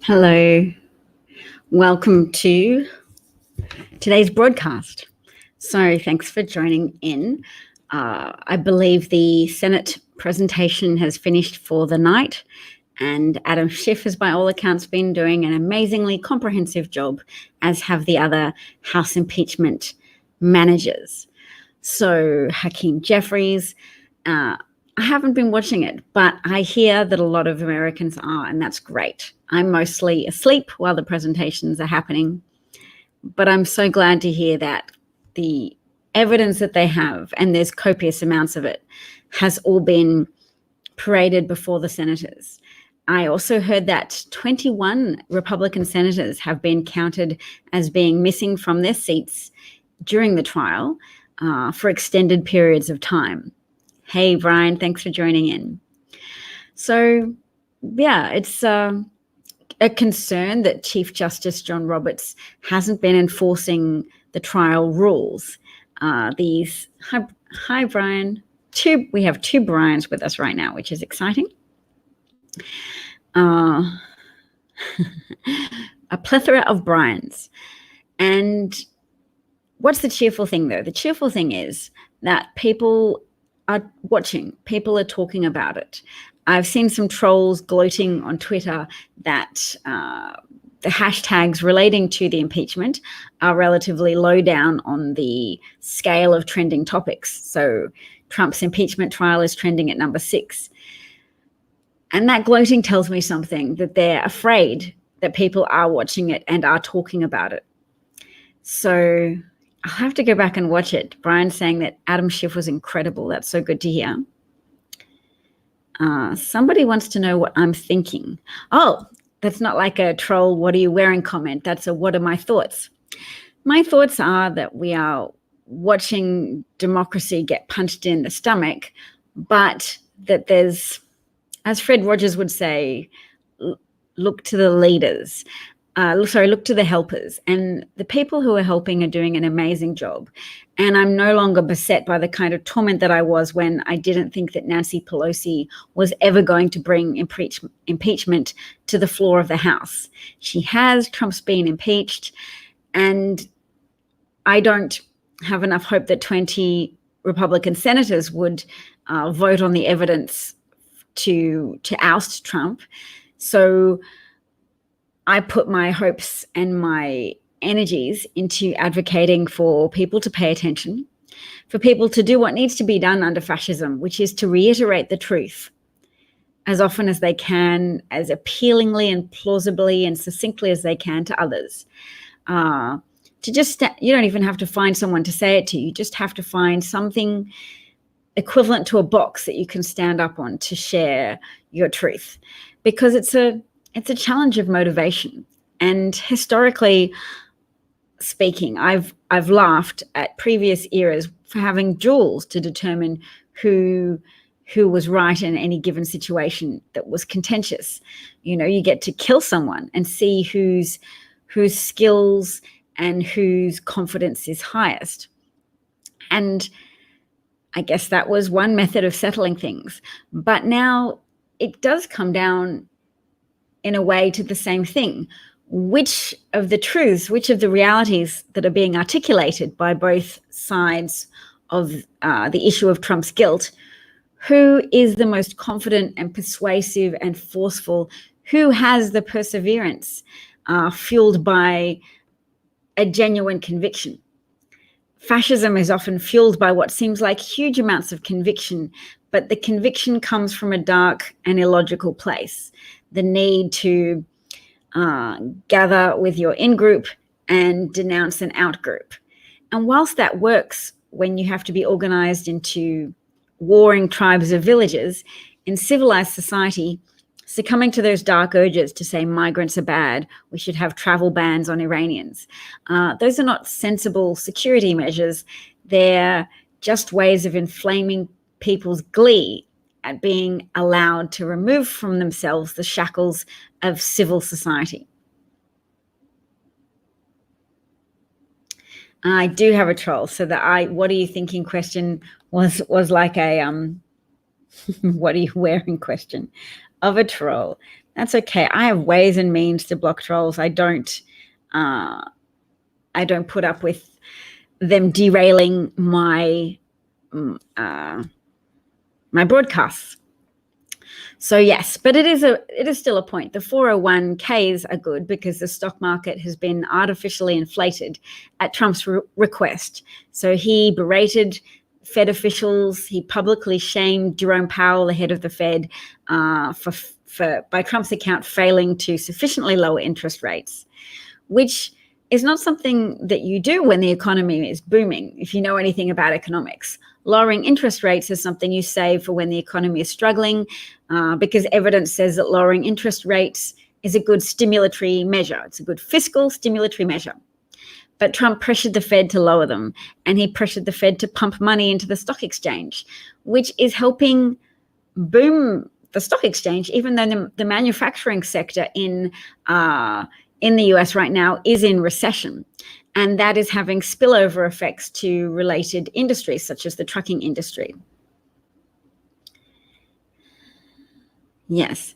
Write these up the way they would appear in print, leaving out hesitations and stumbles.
Hello, welcome to today's broadcast. So thanks for joining in. I believe the Senate presentation has finished for the night, and Adam Schiff has by all accounts been doing an amazingly comprehensive job, as have the other House impeachment managers. So Hakeem Jeffries, I haven't been watching it, but I hear that a lot of Americans are, and that's great. I'm mostly asleep while the presentations are happening, but I'm so glad to hear that the evidence that they have, and there's copious amounts of it, has all been paraded before the senators. I also heard that 21 Republican senators have been counted as being missing from their seats during the trial for extended periods of time. Hey, Brian, thanks for joining in. So, yeah, it's a concern that Chief Justice John Roberts hasn't been enforcing the trial rules. Hi, Brian. We have two Brians with us right now, which is exciting. A plethora of Brians. And what's the cheerful thing, though? The cheerful thing is that people are watching. People are talking about it. I've seen some trolls gloating on Twitter that the hashtags relating to the impeachment are relatively low down on the scale of trending topics. So Trump's impeachment trial is trending at number 6. And that gloating tells me something, that they're afraid that people are watching it and are talking about it. So I'll have to go back and watch it. Brian's saying that Adam Schiff was incredible. That's so good to hear. Somebody wants to know what I'm thinking. Oh, that's not like a troll, what are you wearing comment. That's a what are my thoughts. My thoughts are that we are watching democracy get punched in the stomach, but that there's, as Fred Rogers would say, look to the leaders. Look to the helpers, and the people who are helping are doing an amazing job. And I'm no longer beset by the kind of torment that I was when I didn't think that Nancy Pelosi was ever going to bring impeachment to the floor of the House. She has. Trump's been impeached, and I don't have enough hope that 20 Republican senators would vote on the evidence to oust Trump. So I put my hopes and my energies into advocating for people to pay attention, for people to do what needs to be done under fascism, which is to reiterate the truth as often as they can, as appealingly and plausibly and succinctly as they can to others. You don't even have to find someone to say it to. You just have to find something equivalent to a box that you can stand up on to share your truth, because it's a challenge of motivation. And historically speaking, I've laughed at previous eras for having duels to determine who was right in any given situation that was contentious. You know, you get to kill someone and see whose skills and whose confidence is highest. And I guess that was one method of settling things. But now it does come down in a way to the same thing. Which of the truths, which of the realities that are being articulated by both sides of the issue of Trump's guilt, who is the most confident and persuasive and forceful, who has the perseverance fueled by a genuine conviction? Fascism is often fueled by what seems like huge amounts of conviction, but the conviction comes from a dark and illogical place. The need to gather with your in-group and denounce an out-group. And whilst that works when you have to be organized into warring tribes of villages, in civilized society, succumbing to those dark urges to say migrants are bad, we should have travel bans on Iranians, those are not sensible security measures. They're just ways of inflaming people's glee at being allowed to remove from themselves the shackles of civil society. I do have a troll, so the what are you thinking question was like a what are you wearing question of a troll. That's okay. I have ways and means to block trolls. I don't put up with them derailing my my broadcasts. So yes, but it is still a point. The 401ks are good because the stock market has been artificially inflated at Trump's request. So he berated Fed officials. He publicly shamed Jerome Powell, the head of the Fed, for by Trump's account, failing to sufficiently lower interest rates, which is not something that you do when the economy is booming. If you know anything about economics, lowering interest rates is something you save for when the economy is struggling, because evidence says that lowering interest rates is a good stimulatory measure. It's a good fiscal stimulatory measure. But Trump pressured the Fed to lower them, and he pressured the Fed to pump money into the stock exchange, which is helping boom the stock exchange, even though the manufacturing sector in the US right now is in recession. And that is having spillover effects to related industries, such as the trucking industry. Yes.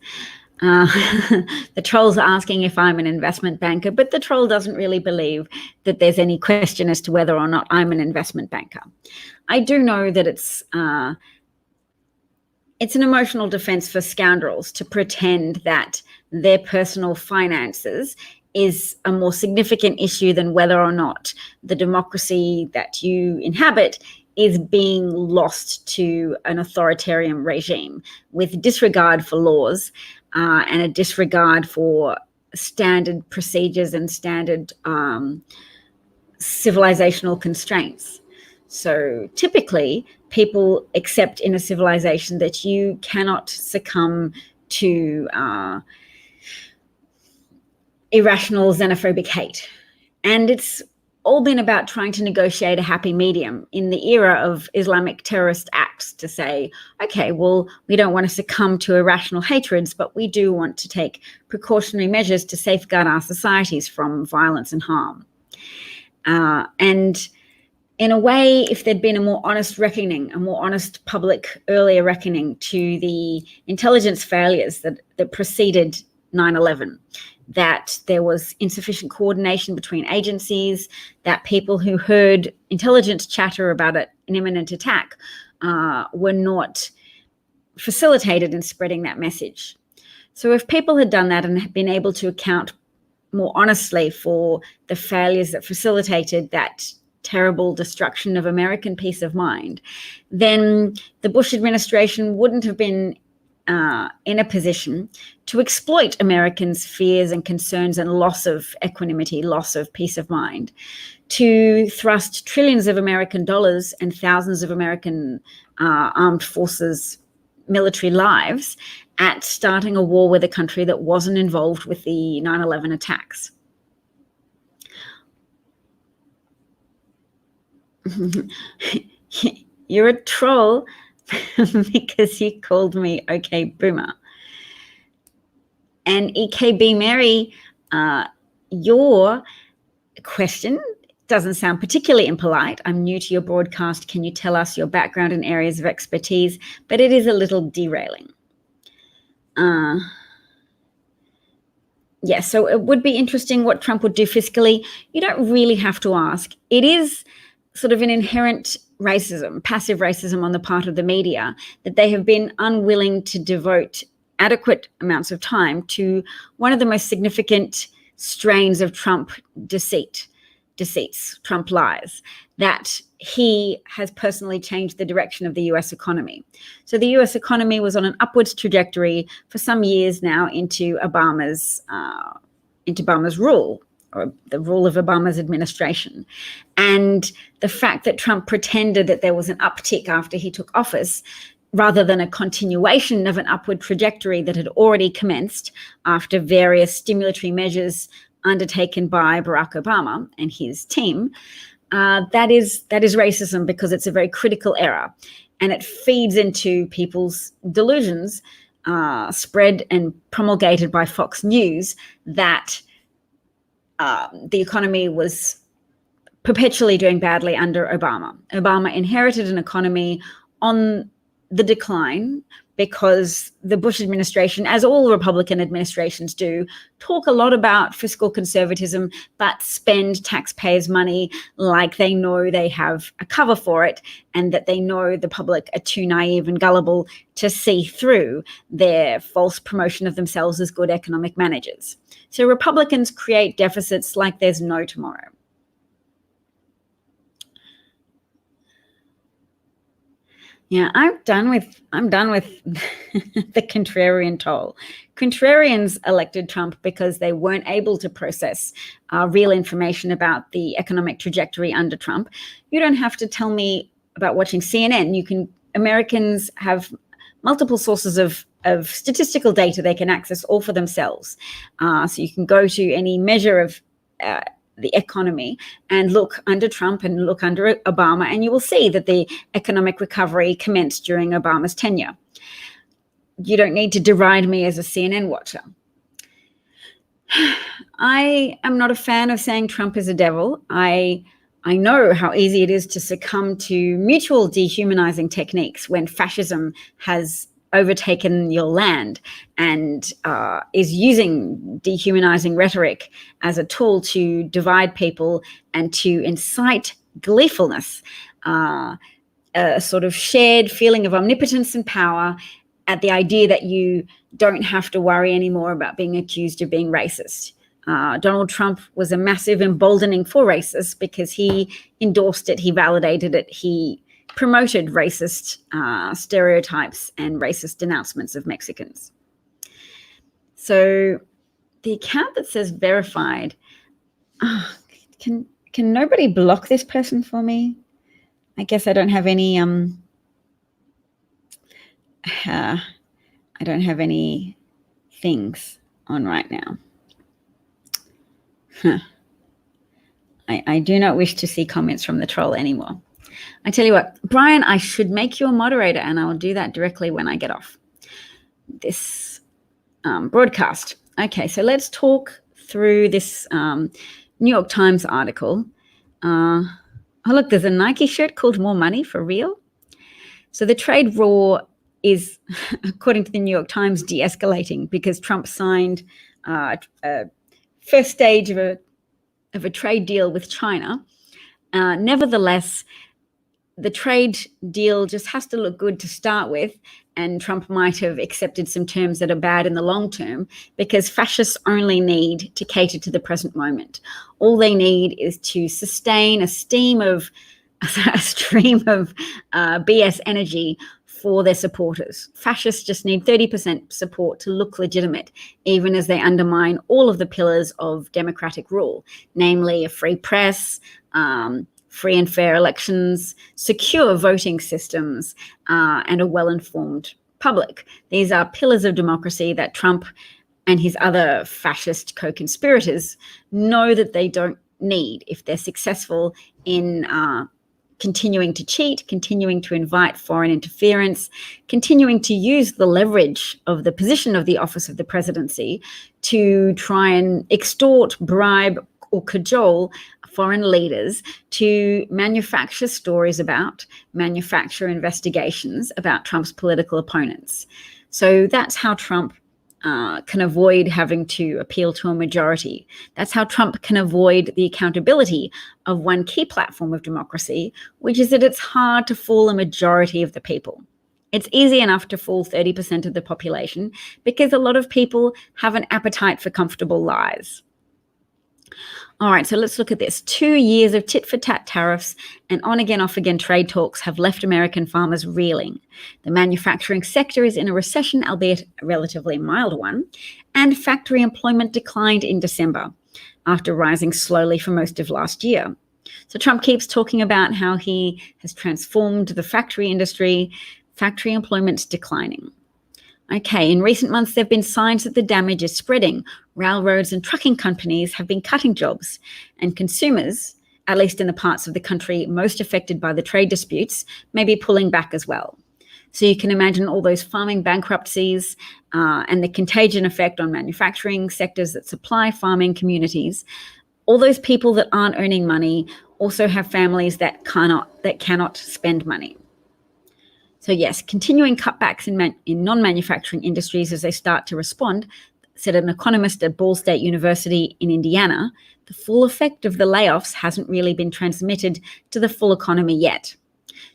The troll's asking if I'm an investment banker, but the troll doesn't really believe that there's any question as to whether or not I'm an investment banker. I do know that it's an emotional defense for scoundrels to pretend that their personal finances is a more significant issue than whether or not the democracy that you inhabit is being lost to an authoritarian regime with disregard for laws and a disregard for standard procedures and standard civilizational constraints. So typically, people accept in a civilization that you cannot succumb to irrational xenophobic hate. And it's all been about trying to negotiate a happy medium in the era of Islamic terrorist acts to say, okay, well, we don't want to succumb to irrational hatreds, but we do want to take precautionary measures to safeguard our societies from violence and harm. And in a way, if there'd been a more honest reckoning, a more honest public earlier reckoning to the intelligence failures that preceded 9/11, that there was insufficient coordination between agencies, that people who heard intelligence chatter about an imminent attack were not facilitated in spreading that message. So if people had done that and had been able to account more honestly for the failures that facilitated that terrible destruction of American peace of mind, then the Bush administration wouldn't have been in a position to exploit Americans' fears and concerns and loss of equanimity, loss of peace of mind, to thrust trillions of American dollars and thousands of American armed forces military lives at starting a war with a country that wasn't involved with the 9/11 attacks. You're a troll because you called me okay boomer. And EKB Mary, your question doesn't sound particularly impolite. I'm new to your broadcast. Can you tell us your background and areas of expertise? But it is a little derailing. Yeah, so it would be interesting what Trump would do fiscally. You don't really have to ask. It is sort of an inherent racism, passive racism on the part of the media, that they have been unwilling to devote adequate amounts of time to one of the most significant strains of Trump deceits, Trump lies, that he has personally changed the direction of the US economy. So the US economy was on an upwards trajectory for some years now into Obama's rule, or the rule of Obama's administration. And the fact that Trump pretended that there was an uptick after he took office, rather than a continuation of an upward trajectory that had already commenced after various stimulatory measures undertaken by Barack Obama and his team, that is racism, because it's a very critical error, and it feeds into people's delusions, spread and promulgated by Fox News, that the economy was perpetually doing badly under Obama. Obama inherited an economy on the decline, because the Bush administration, as all Republican administrations do, talk a lot about fiscal conservatism, but spend taxpayers' money like they know they have a cover for it, and that they know the public are too naive and gullible to see through their false promotion of themselves as good economic managers. So Republicans create deficits like there's no tomorrow. Yeah, I'm done with the contrarian toll. Contrarians elected Trump because they weren't able to process real information about the economic trajectory under Trump. You don't have to tell me about watching CNN. Americans have multiple sources of statistical data they can access all for themselves. So you can go to any measure of the economy and look under Trump and look under Obama, and you will see that the economic recovery commenced during Obama's tenure. You don't need to deride me as a CNN watcher. I am not a fan of saying Trump is a devil. I know how easy it is to succumb to mutual dehumanizing techniques when fascism has overtaken your land and is using dehumanizing rhetoric as a tool to divide people and to incite gleefulness, a sort of shared feeling of omnipotence and power at the idea that you don't have to worry anymore about being accused of being racist. Donald Trump was a massive emboldening for racists because he endorsed it, he validated it, he promoted racist stereotypes and racist denouncements of Mexicans. So the account that says verified, can nobody block this person for me? I guess I don't have any I don't have any things on right now. I do not wish to see comments from the troll anymore. I tell you what, Brian, I should make you a moderator, and I will do that directly when I get off this broadcast. Okay, so let's talk through this New York Times article. Oh, look, there's a Nike shirt called More Money for Real. So the trade war is, according to the New York Times, de-escalating because Trump signed a first stage of a trade deal with China. Nevertheless, the trade deal just has to look good to start with, and Trump might have accepted some terms that are bad in the long term because fascists only need to cater to the present moment. All they need is to sustain a stream of BS energy for their supporters. Fascists just need 30% support to look legitimate, even as they undermine all of the pillars of democratic rule, namely a free press, free and fair elections, secure voting systems, and a well-informed public. These are pillars of democracy that Trump and his other fascist co-conspirators know that they don't need if they're successful in continuing to cheat, continuing to invite foreign interference, continuing to use the leverage of the position of the office of the presidency to try and extort, bribe, or cajole foreign leaders to manufacture stories about, manufacture investigations about Trump's political opponents. So that's how Trump can avoid having to appeal to a majority. That's how Trump can avoid the accountability of one key platform of democracy, which is that it's hard to fool a majority of the people. It's easy enough to fool 30% of the population because a lot of people have an appetite for comfortable lies. All right, so let's look at this. 2 years of tit-for-tat tariffs and on-again, off-again trade talks have left American farmers reeling. The manufacturing sector is in a recession, albeit a relatively mild one, and factory employment declined in December after rising slowly for most of last year. So Trump keeps talking about how he has transformed the factory industry. Factory employment's declining. Okay, in recent months, there have been signs that the damage is spreading. Railroads and trucking companies have been cutting jobs, and consumers, at least in the parts of the country most affected by the trade disputes, may be pulling back as well. So you can imagine all those farming bankruptcies and the contagion effect on manufacturing sectors that supply farming communities. All those people that aren't earning money also have families that cannot spend money. So yes, continuing cutbacks in non-manufacturing industries as they start to respond, said an economist at Ball State University in Indiana, the full effect of the layoffs hasn't really been transmitted to the full economy yet.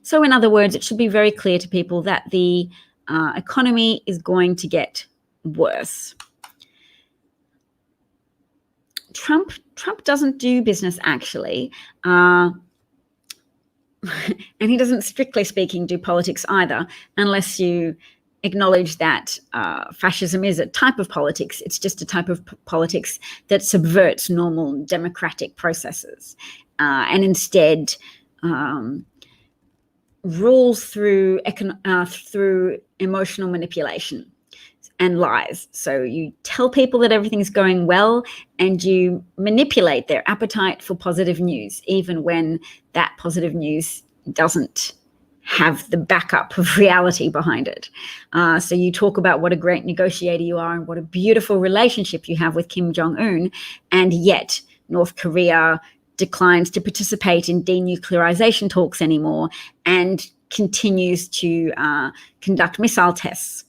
So in other words, it should be very clear to people that the economy is going to get worse. Trump doesn't do business actually, and he doesn't, strictly speaking, do politics either, unless you acknowledge that fascism is a type of politics. It's just a type of politics that subverts normal democratic processes and instead rules through emotional manipulation and lies. So you tell people that everything's going well and you manipulate their appetite for positive news, even when that positive news doesn't have the backup of reality behind it. So you talk about what a great negotiator you are and what a beautiful relationship you have with Kim Jong-un, and yet North Korea declines to participate in denuclearization talks anymore and continues to conduct missile tests.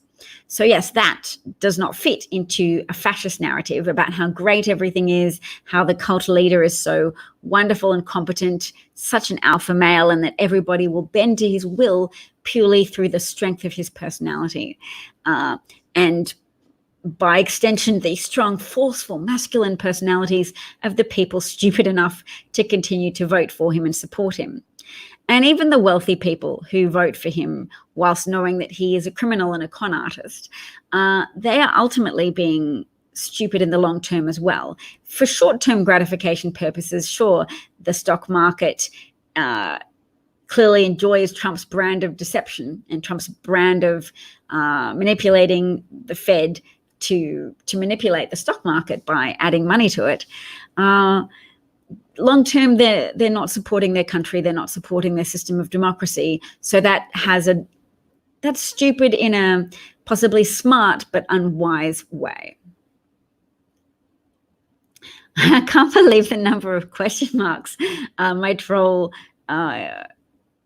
So yes, that does not fit into a fascist narrative about how great everything is, how the cult leader is so wonderful and competent, such an alpha male, and that everybody will bend to his will purely through the strength of his personality. And by extension, the strong, forceful, masculine personalities of the people stupid enough to continue to vote for him and support him. And even the wealthy people who vote for him whilst knowing that he is a criminal and a con artist, they are ultimately being stupid in the long term as well. For short-term gratification purposes, sure, the stock market clearly enjoys Trump's brand of deception and Trump's brand of manipulating the Fed to manipulate the stock market by adding money to it. Long term, they're not supporting their country, they're not supporting their system of democracy. So that's stupid in a possibly smart but unwise way. I can't believe the number of question marks my troll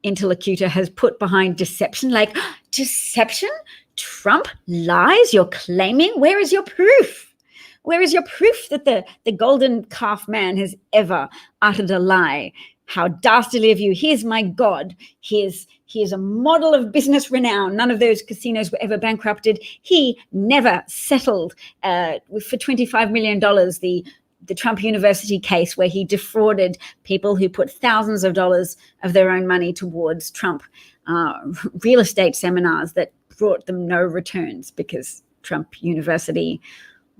interlocutor has put behind deception. Like, deception? Trump lies? You're claiming? Where is your proof? Where is your proof that the golden calf man has ever uttered a lie? How dastardly of you. Here's my God. He is a model of business renown. None of those casinos were ever bankrupted. He never settled for $25 million the Trump University case where he defrauded people who put thousands of dollars of their own money towards Trump real estate seminars that brought them no returns because Trump University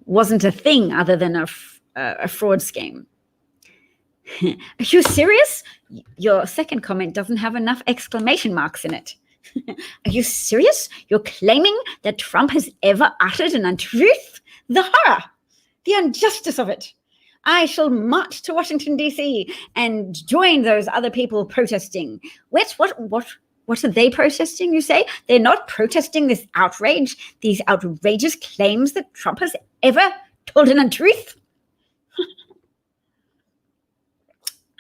wasn't a thing other than a fraud scheme. Are you serious? Your second comment doesn't have enough exclamation marks in it. Are you serious? You're claiming that Trump has ever uttered an untruth? The horror, the injustice of it. I shall march to Washington, D.C. and join those other people protesting. What are they protesting, you say? They're not protesting this outrage, these outrageous claims that Trump has ever told an untruth?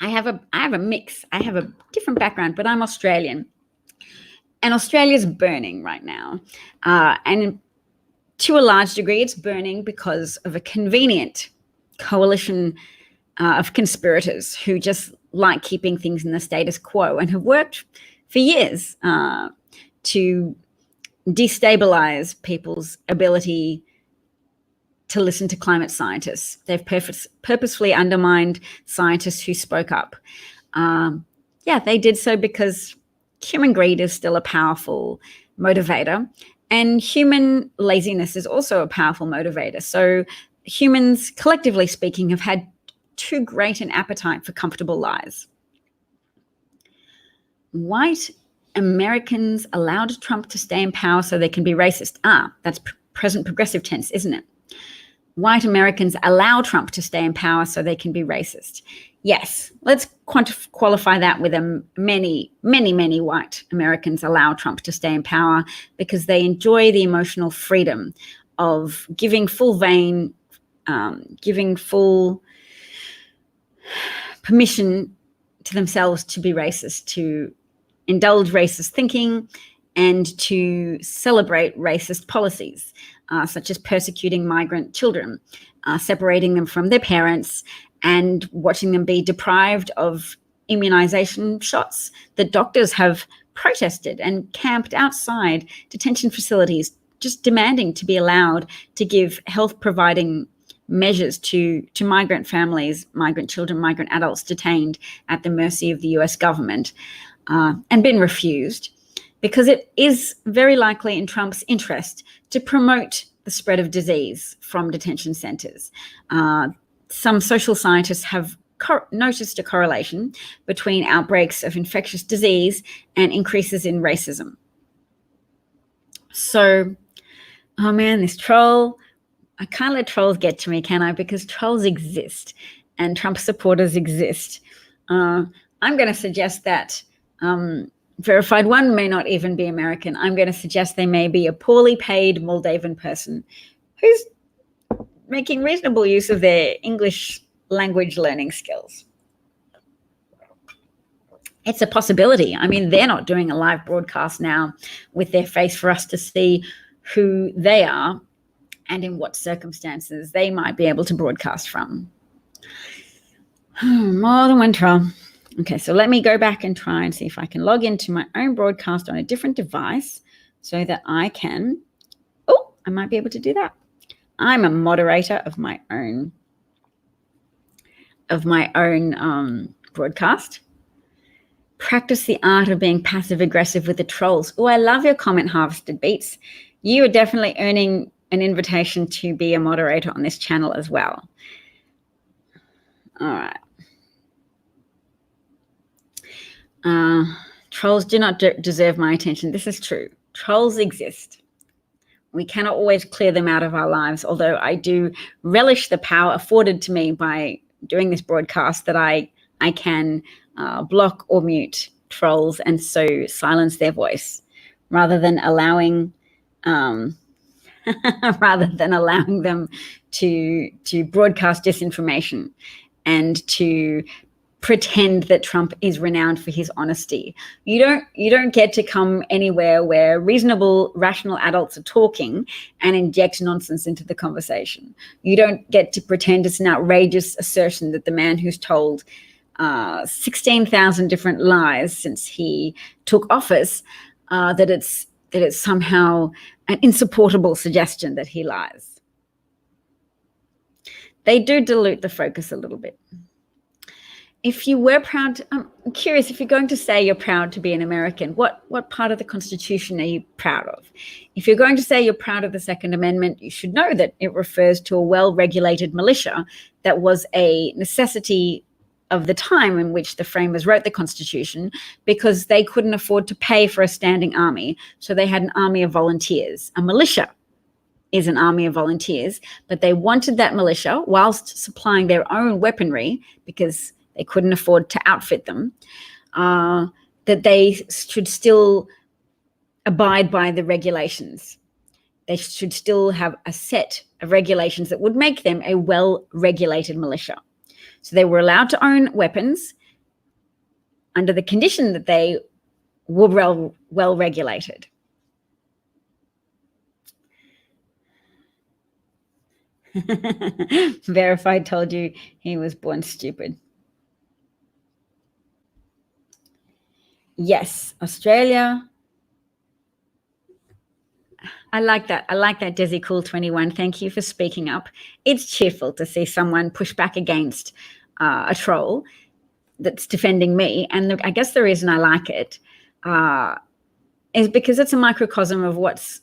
I have a mix. I have a different background, but I'm Australian. And Australia's burning right now. And to a large degree, it's burning because of a convenient coalition of conspirators who just like keeping things in the status quo and have worked for years to destabilize people's ability to listen to climate scientists. They've purposefully undermined scientists who spoke up. They did so because human greed is still a powerful motivator, and human laziness is also a powerful motivator. So humans, collectively speaking, have had too great an appetite for comfortable lies. White Americans allowed Trump to stay in power so they can be racist. That's present progressive tense, isn't it? White Americans allow Trump to stay in power so they can be racist. Yes, let's qualify that with many white Americans allow Trump to stay in power because they enjoy the emotional freedom of giving full permission to themselves to be racist, to indulge racist thinking and to celebrate racist policies, such as persecuting migrant children, separating them from their parents, and watching them be deprived of immunization shots. The doctors have protested and camped outside detention facilities, just demanding to be allowed to give health providing measures to migrant families, migrant children, migrant adults detained at the mercy of the US government, and been refused, because it is very likely in Trump's interest to promote the spread of disease from detention centers. Some social scientists have noticed a correlation between outbreaks of infectious disease and increases in racism. So, oh man, this troll, I can't let trolls get to me, can I? Because trolls exist and Trump supporters exist. I'm going to suggest that verified one may not even be American. I'm going to suggest they may be a poorly paid Moldavan person who's making reasonable use of their English language learning skills. It's a possibility. I mean, they're not doing a live broadcast now with their face for us to see who they are and in what circumstances they might be able to broadcast from. More than one troll. Okay, so let me go back and try and see if I can log into my own broadcast on a different device so that I can, I might be able to do that. I'm a moderator of my own broadcast. Practice the art of being passive aggressive with the trolls. Oh, I love your comment, Harvested Beats. You are definitely earning an invitation to be a moderator on this channel as well. All right. Trolls do not deserve my attention. This is true. Trolls exist. We cannot always clear them out of our lives, although I do relish the power afforded to me by doing this broadcast that I can block or mute trolls and so silence their voice rather than allowing them to broadcast disinformation and to pretend that Trump is renowned for his honesty. You don't get to come anywhere where reasonable, rational adults are talking and inject nonsense into the conversation. You don't get to pretend it's an outrageous assertion that the man who's told 16,000 different lies since he took office, that it's somehow an insupportable suggestion that he lies. They do dilute the focus a little bit. If you were proud, I'm curious, if you're going to say you're proud to be an American, what part of the Constitution are you proud of? If you're going to say you're proud of the Second Amendment, you should know that it refers to a well-regulated militia that was a necessity of the time in which the framers wrote the Constitution, because they couldn't afford to pay for a standing army. So they had an army of volunteers. A militia is an army of volunteers, but they wanted that militia, whilst supplying their own weaponry, because they couldn't afford to outfit them, that they should still abide by the regulations. They should still have a set of regulations that would make them a well-regulated militia. So they were allowed to own weapons under the condition that they were well-regulated. Verified told you he was born stupid. Yes, Australia. I like that. I like that, Desi Cool 21. Thank you for speaking up. It's cheerful to see someone push back against a troll that's defending me. And I guess the reason I like it is because it's a microcosm of what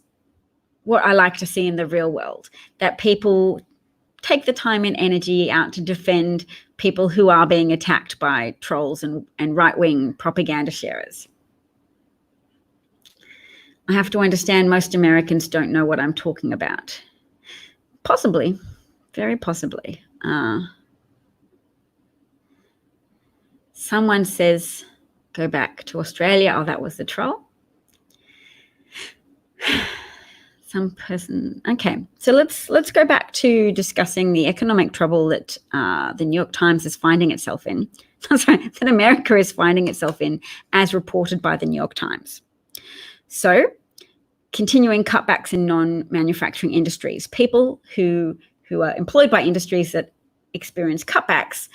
I like to see in the real world, that people take the time and energy out to defend people who are being attacked by trolls and right-wing propaganda sharers. I have to understand most Americans don't know what I'm talking about. Possibly, very possibly. Someone says, go back to Australia. Oh, that was the troll. Some person. Okay, so let's go back to discussing the economic trouble that the New York Times is finding itself in. Sorry, that America is finding itself in, as reported by the New York Times. So continuing cutbacks in non-manufacturing industries, people who are employed by industries that experience cutbacks,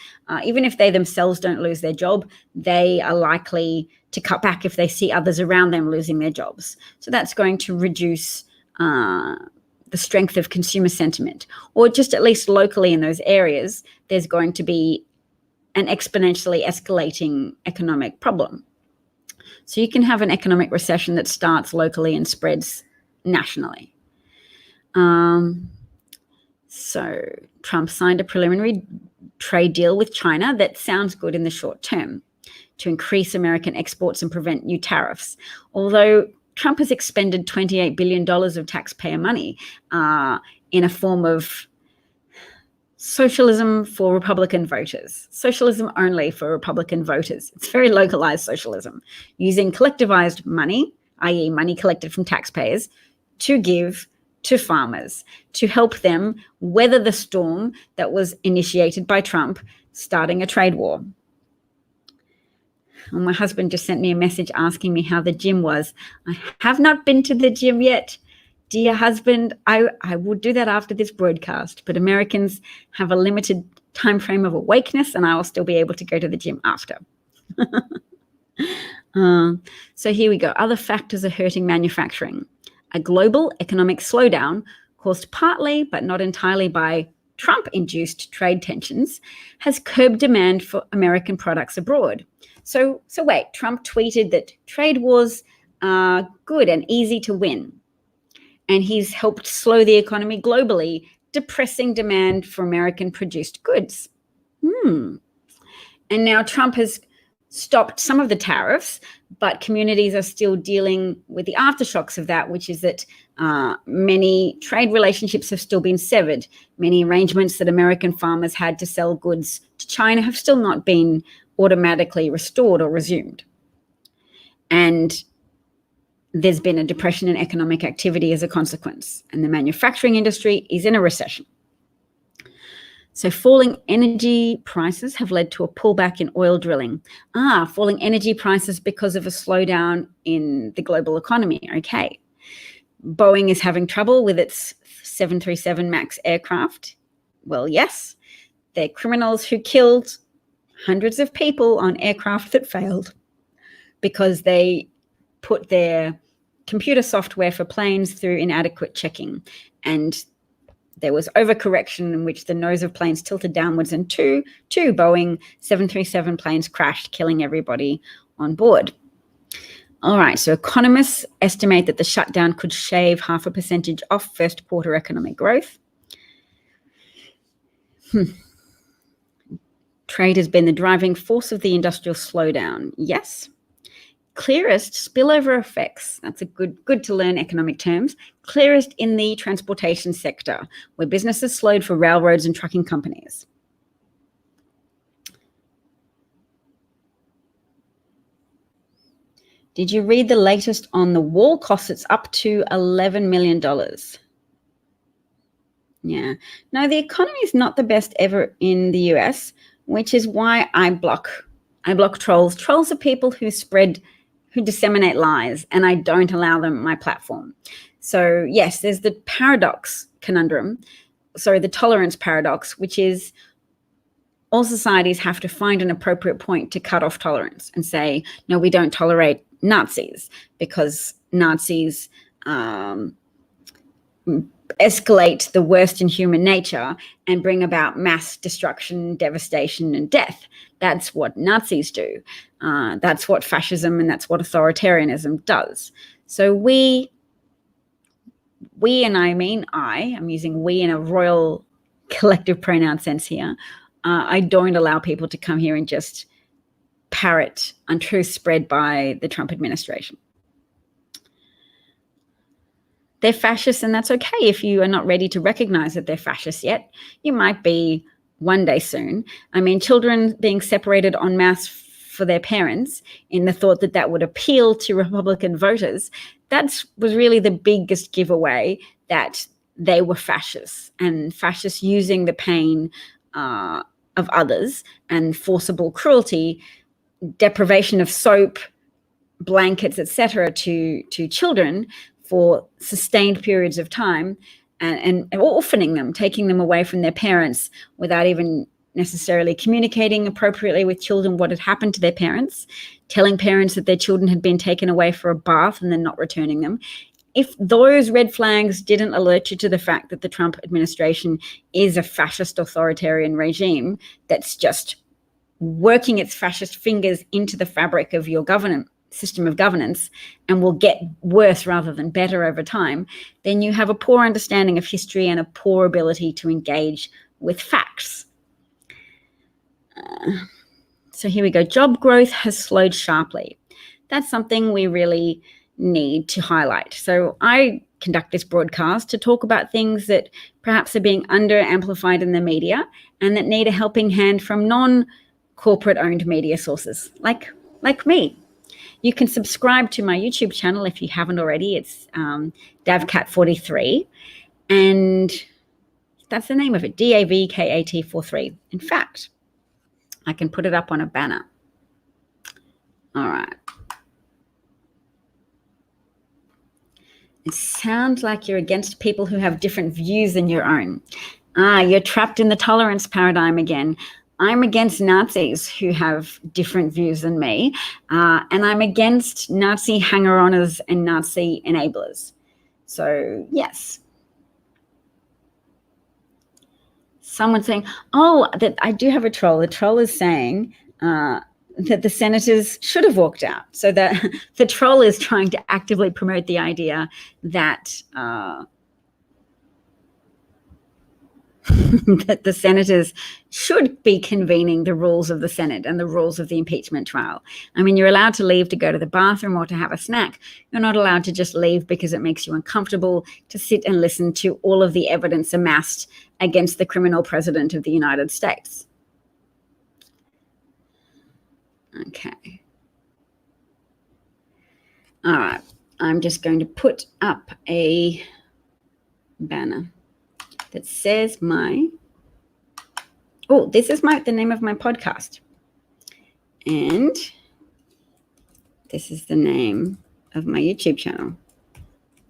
even if they themselves don't lose their job, they are likely to cut back if they see others around them losing their jobs. So that's going to reduce the strength of consumer sentiment, or just at least locally in those areas, there's going to be an exponentially escalating economic problem. So you can have an economic recession that starts locally and spreads nationally. So Trump signed a preliminary trade deal with China that sounds good in the short term to increase American exports and prevent new tariffs. Although Trump has expended $28 billion of taxpayer money in a form of socialism for Republican voters, socialism only for Republican voters. It's very localized socialism, using collectivized money, i.e. money collected from taxpayers, to give to farmers, to help them weather the storm that was initiated by Trump, starting a trade war. Well, my husband just sent me a message asking me how the gym was. I have not been to the gym yet. Dear husband, I will do that after this broadcast, but Americans have a limited time frame of awakeness, and I will still be able to go to the gym after. So here we go. Other factors are hurting manufacturing. A global economic slowdown caused partly, but not entirely, by Trump-induced trade tensions has curbed demand for American products abroad. So wait, Trump tweeted that trade wars are good and easy to win, and he's helped slow the economy globally, depressing demand for American-produced goods. And now Trump has stopped some of the tariffs, but communities are still dealing with the aftershocks of that, which is that many trade relationships have still been severed. Many arrangements that American farmers had to sell goods to China have still not been automatically restored or resumed. And there's been a depression in economic activity as a consequence, and the manufacturing industry is in a recession. So falling energy prices have led to a pullback in oil drilling. Falling energy prices because of a slowdown in the global economy. Okay. Boeing is having trouble with its 737 MAX aircraft. Well, yes, they're criminals who killed hundreds of people on aircraft that failed because they put their computer software for planes through inadequate checking, and there was overcorrection in which the nose of planes tilted downwards, and two Boeing 737 planes crashed, killing everybody on board. All right, so economists estimate that the shutdown could shave 0.5% off first quarter economic growth. Trade has been the driving force of the industrial slowdown. Yes. Clearest spillover effects, that's a good to learn economic terms, clearest in the transportation sector, where businesses slowed for railroads and trucking companies. Did you read the latest on the wall costs? It's up to $11 million. Yeah. No, the economy is not the best ever in the US, which is why I block trolls. Trolls are people who disseminate lies, and I don't allow them my platform. So yes, there's the tolerance paradox, which is all societies have to find an appropriate point to cut off tolerance and say, no, we don't tolerate Nazis because Nazis escalate the worst in human nature and bring about mass destruction, devastation, and death. That's what Nazis do. That's what fascism and that's what authoritarianism does. So we, and I mean I'm using we in a royal collective pronoun sense here. I don't allow people to come here and just parrot untruths spread by the Trump administration. They're fascists, and that's okay if you are not ready to recognize that they're fascists yet. You might be one day soon. I mean, children being separated en masse for their parents in the thought that that would appeal to Republican voters, that was really the biggest giveaway that they were fascists, and fascists using the pain of others and forcible cruelty, deprivation of soap, blankets, etc., to children for sustained periods of time, and orphaning them, taking them away from their parents without even necessarily communicating appropriately with children what had happened to their parents, telling parents that their children had been taken away for a bath and then not returning them. If those red flags didn't alert you to the fact that the Trump administration is a fascist authoritarian regime that's just working its fascist fingers into the fabric of your system of governance and will get worse rather than better over time, then you have a poor understanding of history and a poor ability to engage with facts. So here we go. Job growth has slowed sharply. That's something we really need to highlight. So I conduct this broadcast to talk about things that perhaps are being under-amplified in the media and that need a helping hand from non-corporate owned media sources like me. You can subscribe to my YouTube channel if you haven't already. It's DavCat43, and that's the name of it, DAVKAT43. In fact, I can put it up on a banner. All right. It sounds like you're against people who have different views than your own. You're trapped in the tolerance paradigm again. I'm against Nazis who have different views than me, and I'm against Nazi hanger-oners and Nazi enablers. So, yes. Someone saying, that I do have a troll. The troll is saying that the senators should have walked out. So that the troll is trying to actively promote the idea that that the senators should be convening the rules of the Senate and the rules of the impeachment trial. I mean, you're allowed to leave to go to the bathroom or to have a snack. You're not allowed to just leave because it makes you uncomfortable to sit and listen to all of the evidence amassed against the criminal president of the United States. Okay. All right. I'm just going to put up a banner that says this is the name of my podcast. And this is the name of my YouTube channel,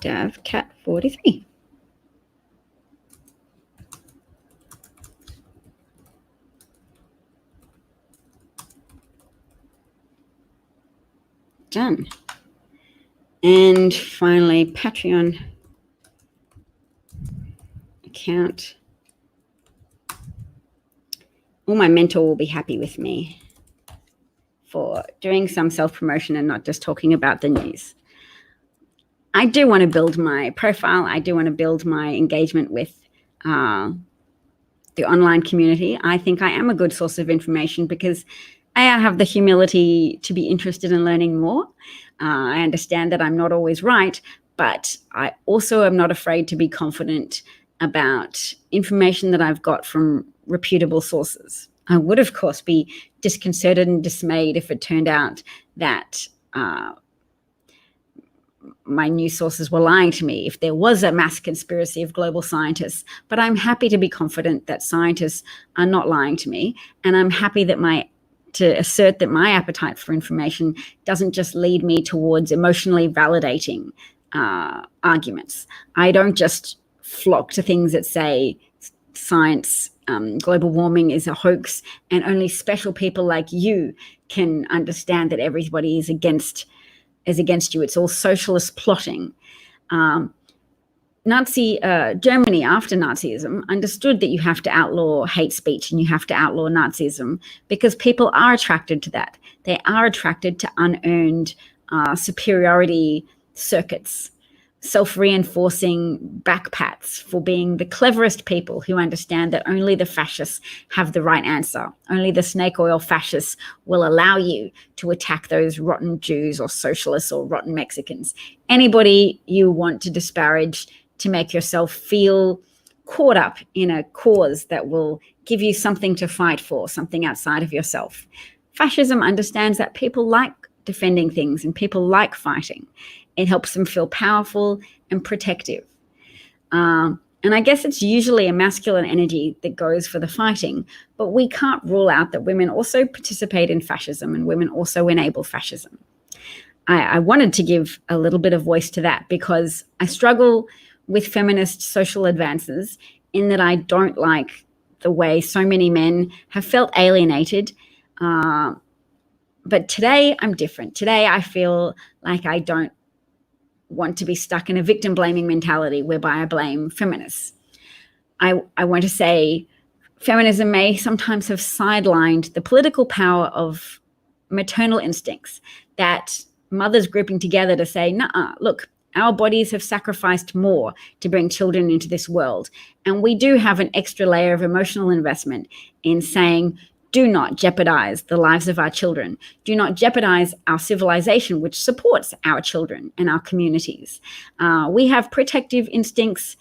DavCat43. Done. And finally, Patreon account. My mentor will be happy with me for doing some self-promotion and not just talking about the news. I do want to build my profile. I do want to build my engagement with the online community. I think I am a good source of information because I have the humility to be interested in learning more. I understand that I'm not always right, but I also am not afraid to be confident about information that I've got from reputable sources. I would, of course, be disconcerted and dismayed if it turned out that my news sources were lying to me, if there was a mass conspiracy of global scientists. But I'm happy to be confident that scientists are not lying to me, and I'm happy that to assert that my appetite for information doesn't just lead me towards emotionally validating arguments. I don't just flock to things that say science, global warming is a hoax, and only special people like you can understand that everybody is against you. It's all socialist plotting. Germany, after Nazism, understood that you have to outlaw hate speech and you have to outlaw Nazism because people are attracted to that. They are attracted to unearned superiority circuits, self-reinforcing backpats for being the cleverest people who understand that only the fascists have the right answer. Only the snake oil fascists will allow you to attack those rotten Jews or socialists or rotten Mexicans. Anybody you want to disparage to make yourself feel caught up in a cause that will give you something to fight for, something outside of yourself. Fascism understands that people like defending things and people like fighting. It helps them feel powerful and protective. And I guess it's usually a masculine energy that goes for the fighting, but we can't rule out that women also participate in fascism and women also enable fascism. I wanted to give a little bit of voice to that because I struggle with feminist social advances in that I don't like the way so many men have felt alienated. But today I'm different. Today I feel like I don't want to be stuck in a victim blaming mentality whereby I blame feminists. I want to say feminism may sometimes have sidelined the political power of maternal instincts, that mothers grouping together to say, nah, look, our bodies have sacrificed more to bring children into this world. And we do have an extra layer of emotional investment in saying, do not jeopardize the lives of our children. Do not jeopardize our civilization, which supports our children and our communities. We have protective instincts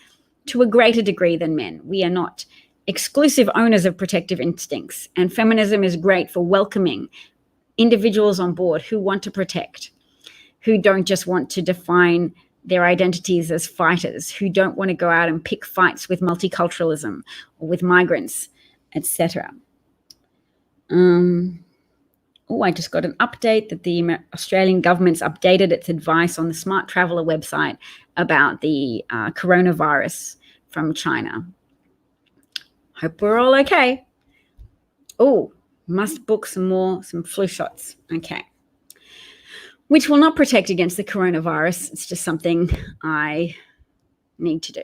to a greater degree than men. We are not exclusive owners of protective instincts. And feminism is great for welcoming individuals on board who want to protect, who don't just want to define their identities as fighters, who don't want to go out and pick fights with multiculturalism or with migrants, etc. I just got an update that the Australian government's updated its advice on the Smart Traveller website about the coronavirus from China. Hope we're all okay. Must book some flu shots. Okay. Which will not protect against the coronavirus. It's just something I need to do.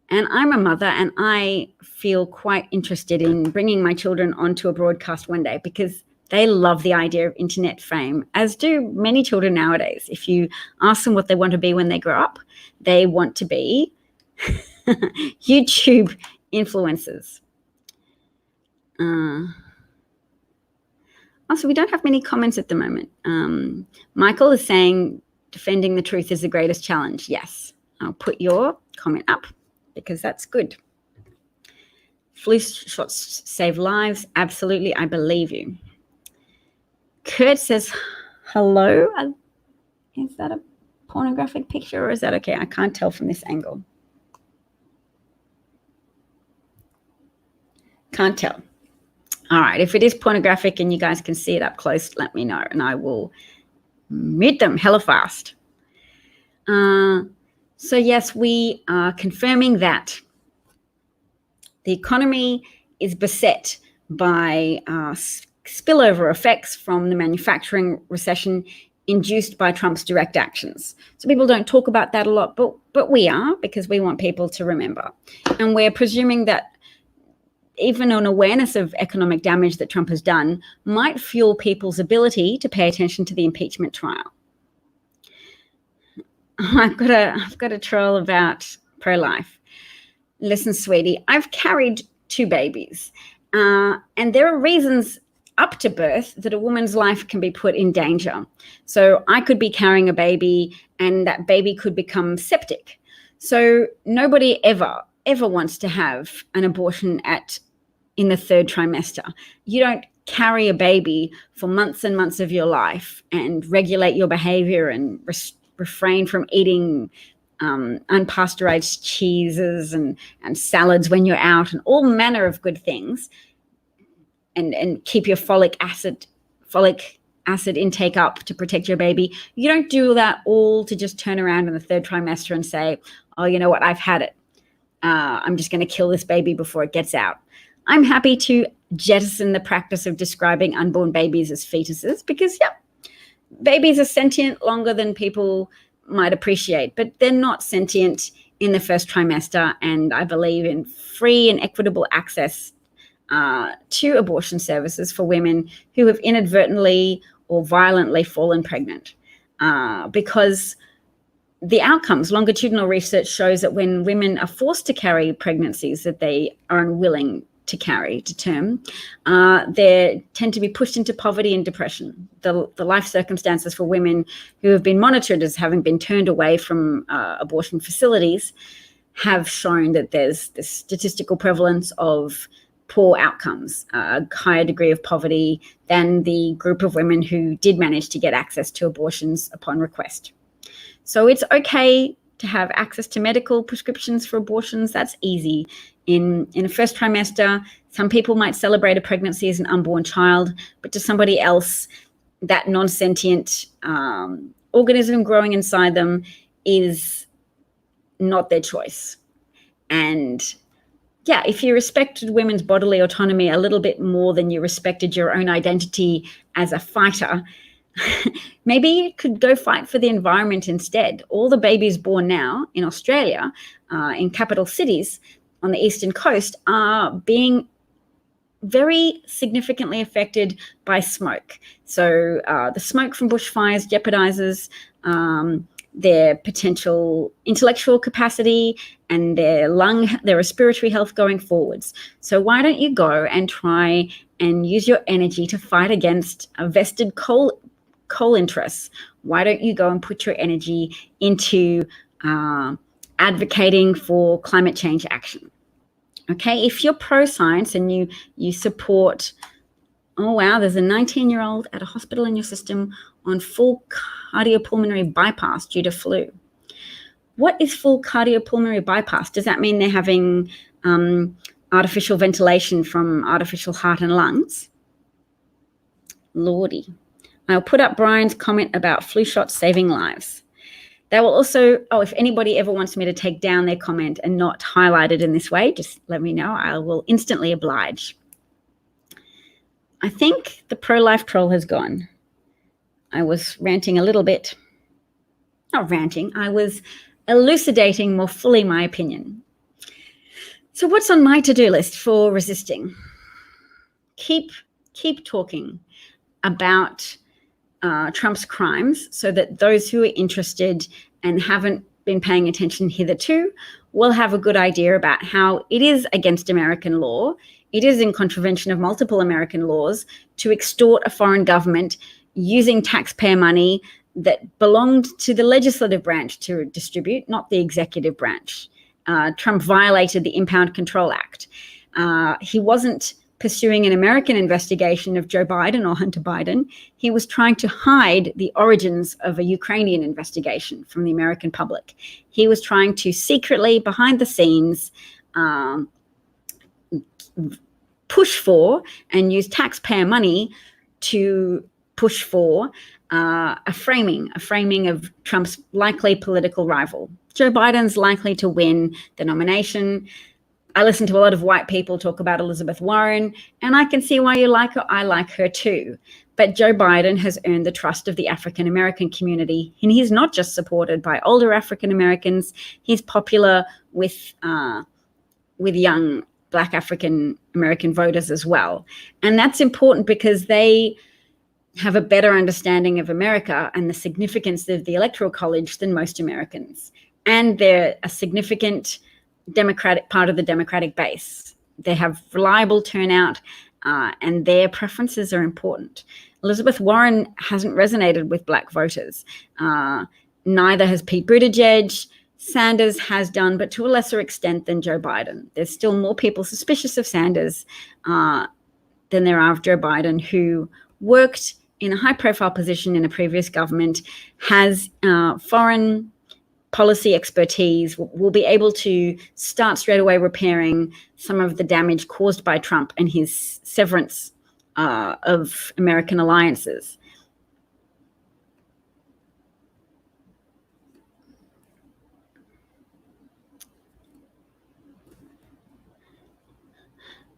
And I'm a mother, and I feel quite interested in bringing my children onto a broadcast one day because they love the idea of internet fame, as do many children nowadays. If you ask them what they want to be when they grow up, they want to be YouTube influencers. Also, we don't have many comments at the moment. Michael is saying defending the truth is the greatest challenge. Yes, I'll put your comment up because that's good. Flu shots save lives. Absolutely, I believe you. Kurt says, hello. Is that a pornographic picture or is that okay? I can't tell from this angle. Can't tell. All right, if it is pornographic and you guys can see it up close, let me know and I will mute them hella fast. So yes, we are confirming that the economy is beset by spillover effects from the manufacturing recession induced by Trump's direct actions. So people don't talk about that a lot, but we are, because we want people to remember. And we're presuming that even an awareness of economic damage that Trump has done might fuel people's ability to pay attention to the impeachment trial. I've got a troll about pro-life. Listen, sweetie, I've carried 2 babies, and there are reasons up to birth that a woman's life can be put in danger. So I could be carrying a baby and that baby could become septic. So nobody ever wants to have an abortion in the 3rd trimester. You don't carry a baby for months and months of your life and regulate your behavior and refrain from eating unpasteurized cheeses and salads when you're out and all manner of good things, and keep your folic acid intake up to protect your baby. You don't do that all to just turn around in the 3rd trimester and say, oh, you know what, I've had it. I'm just going to kill this baby before it gets out. I'm happy to jettison the practice of describing unborn babies as fetuses because, babies are sentient longer than people might appreciate, but they're not sentient in the 1st trimester. And I believe in free and equitable access to abortion services for women who have inadvertently or violently fallen pregnant, because the outcomes, longitudinal research shows that when women are forced to carry pregnancies that they are unwilling to carry to term, they tend to be pushed into poverty and depression. The life circumstances for women who have been monitored as having been turned away from abortion facilities have shown that there's this statistical prevalence of poor outcomes, a higher degree of poverty than the group of women who did manage to get access to abortions upon request. So it's okay to have access to medical prescriptions for abortions. That's easy. In a 1st trimester, some people might celebrate a pregnancy as an unborn child, but to somebody else, that non-sentient organism growing inside them is not their choice. And yeah, if you respected women's bodily autonomy a little bit more than you respected your own identity as a fighter, maybe you could go fight for the environment instead. All the babies born now in Australia, in capital cities on the eastern coast, are being very significantly affected by smoke. So the smoke from bushfires jeopardizes their potential intellectual capacity and their respiratory health going forwards. So why don't you go and try and use your energy to fight against a vested coal interests? Why don't you go and put your energy into advocating for climate change action? Okay, if you're pro-science and you support, oh wow, there's a 19-year-old at a hospital in your system on full cardiopulmonary bypass due to flu. What is full cardiopulmonary bypass? Does that mean they're having artificial ventilation from artificial heart and lungs? Lordy. I'll put up Brian's comment about flu shots saving lives. They will also, if anybody ever wants me to take down their comment and not highlight it in this way, just let me know. I will instantly oblige. I think the pro-life troll has gone. I was ranting a little bit. Not ranting, I was elucidating more fully my opinion. So what's on my to-do list for resisting? Keep talking about Trump's crimes so that those who are interested and haven't been paying attention hitherto will have a good idea about how it is against American law. It is in contravention of multiple American laws to extort a foreign government using taxpayer money that belonged to the legislative branch to distribute, not the executive branch. Trump violated the Impound Control Act. He wasn't pursuing an American investigation of Joe Biden or Hunter Biden. He was trying to hide the origins of a Ukrainian investigation from the American public. He was trying to secretly, behind the scenes, push for and use taxpayer money to push for a framing of Trump's likely political rival. Joe Biden's likely to win the nomination. I listen to a lot of white people talk about Elizabeth Warren, and I can see why you like her. I like her too. But Joe Biden has earned the trust of the African-American community, and he's not just supported by older African-Americans. He's popular with young Black African-American voters as well. And that's important because they have a better understanding of America and the significance of the Electoral College than most Americans. And they're a significant Democratic part of the Democratic base. They have reliable turnout, and their preferences are important. Elizabeth Warren hasn't resonated with Black voters. Neither has Pete Buttigieg. Sanders has done, but to a lesser extent than Joe Biden. There's still more people suspicious of Sanders than there are of Joe Biden, who worked in a high-profile position in a previous government, has foreign policy expertise, will be able to start straight away repairing some of the damage caused by Trump and his severance of American alliances.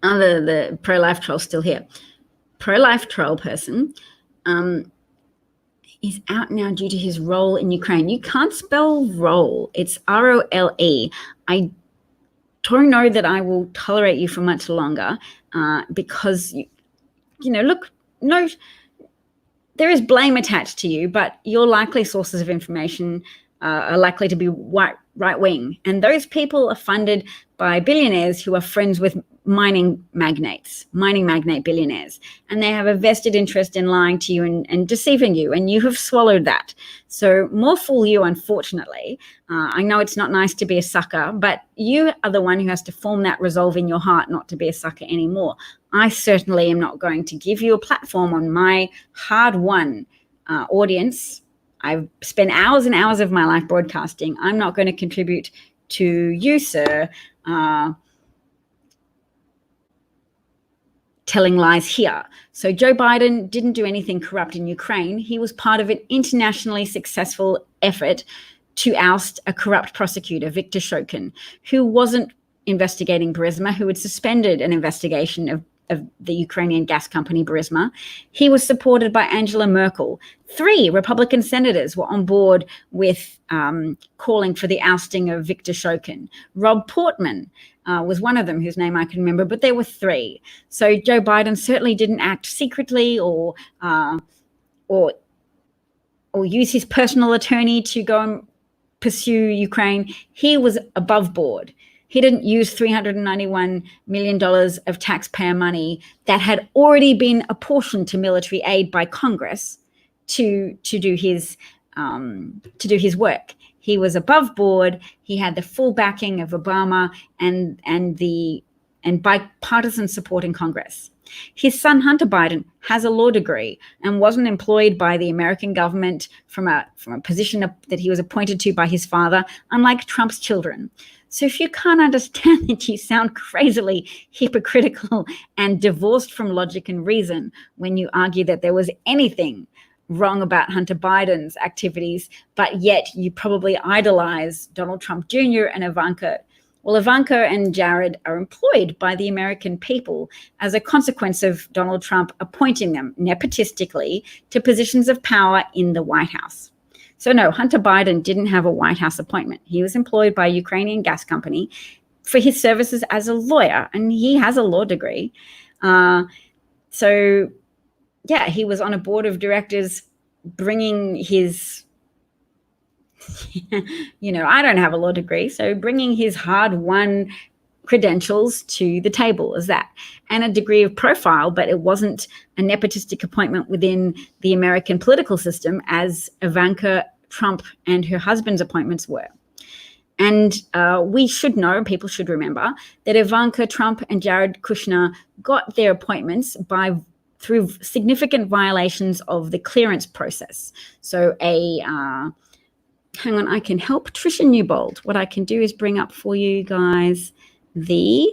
The pro-life troll still here. Pro-life troll person is out now due to his role in Ukraine. You can't spell role. It's R-O-L-E. I don't know that I will tolerate you for much longer because, look, no, there is blame attached to you, but your likely sources of information are likely to be right-wing. And those people are funded by billionaires who are friends with mining magnate billionaires. And they have a vested interest in lying to you and deceiving you. And you have swallowed that. So more fool you, unfortunately. I know it's not nice to be a sucker, but you are the one who has to form that resolve in your heart not to be a sucker anymore. I certainly am not going to give you a platform on my hard-won audience. I've spent hours and hours of my life broadcasting. I'm not going to contribute to you, sir, telling lies here. So Joe Biden didn't do anything corrupt in Ukraine. He was part of an internationally successful effort to oust a corrupt prosecutor, Viktor Shokin, who wasn't investigating Burisma, who had suspended an investigation of the Ukrainian gas company Burisma. He was supported by Angela Merkel. 3 Republican senators were on board with calling for the ousting of Viktor Shokin. Rob Portman was one of them, whose name I can remember, but there were 3. So Joe Biden certainly didn't act secretly or use his personal attorney to go and pursue Ukraine. He was above board. He didn't use $391 million of taxpayer money that had already been apportioned to military aid by Congress to do his work. He was above board. He had the full backing of Obama and bipartisan support in Congress. His son, Hunter Biden, has a law degree and wasn't employed by the American government from a position that he was appointed to by his father, unlike Trump's children. So if you can't understand that, you sound crazily hypocritical and divorced from logic and reason when you argue that there was anything wrong about Hunter Biden's activities, but yet you probably idolize Donald Trump Jr. and Ivanka. Well, Ivanka and Jared are employed by the American people as a consequence of Donald Trump appointing them nepotistically to positions of power in the White House. So no, Hunter Biden didn't have a White House appointment. He was employed by a Ukrainian gas company for his services as a lawyer, and he has a law degree. So yeah, he was on a board of directors bringing his, I don't have a law degree, so bringing his hard-won credentials to the table as that, and a degree of profile, but it wasn't a nepotistic appointment within the American political system as Ivanka Trump and her husband's appointments were. And we should know, people should remember, that Ivanka Trump and Jared Kushner got their appointments through significant violations of the clearance process. So hang on, I can help Tricia Newbold. What I can do is bring up for you guys here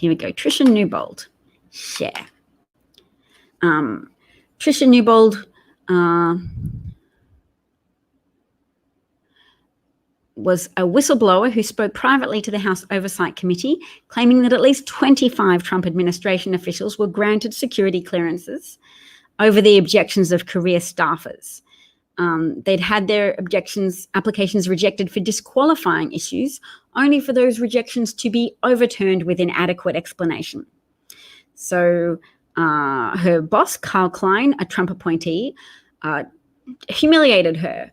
we go, Tricia Newbold, share. Tricia Newbold was a whistleblower who spoke privately to the House Oversight Committee, claiming that at least 25 Trump administration officials were granted security clearances over the objections of career staffers. They'd had their applications rejected for disqualifying issues, only for those rejections to be overturned with inadequate explanation. So her boss, Carl Klein, a Trump appointee, humiliated her.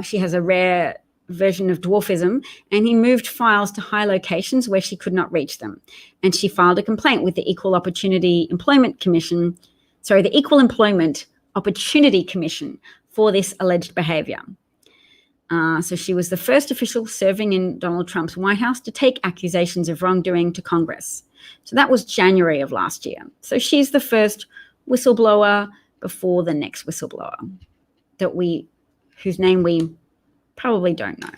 She has a rare version of dwarfism, and he moved files to high locations where she could not reach them. And she filed a complaint with the Equal Employment Opportunity Commission for this alleged behavior. So she was the first official serving in Donald Trump's White House to take accusations of wrongdoing to Congress. So that was January of last year. So she's the first whistleblower before the next whistleblower whose name we probably don't know.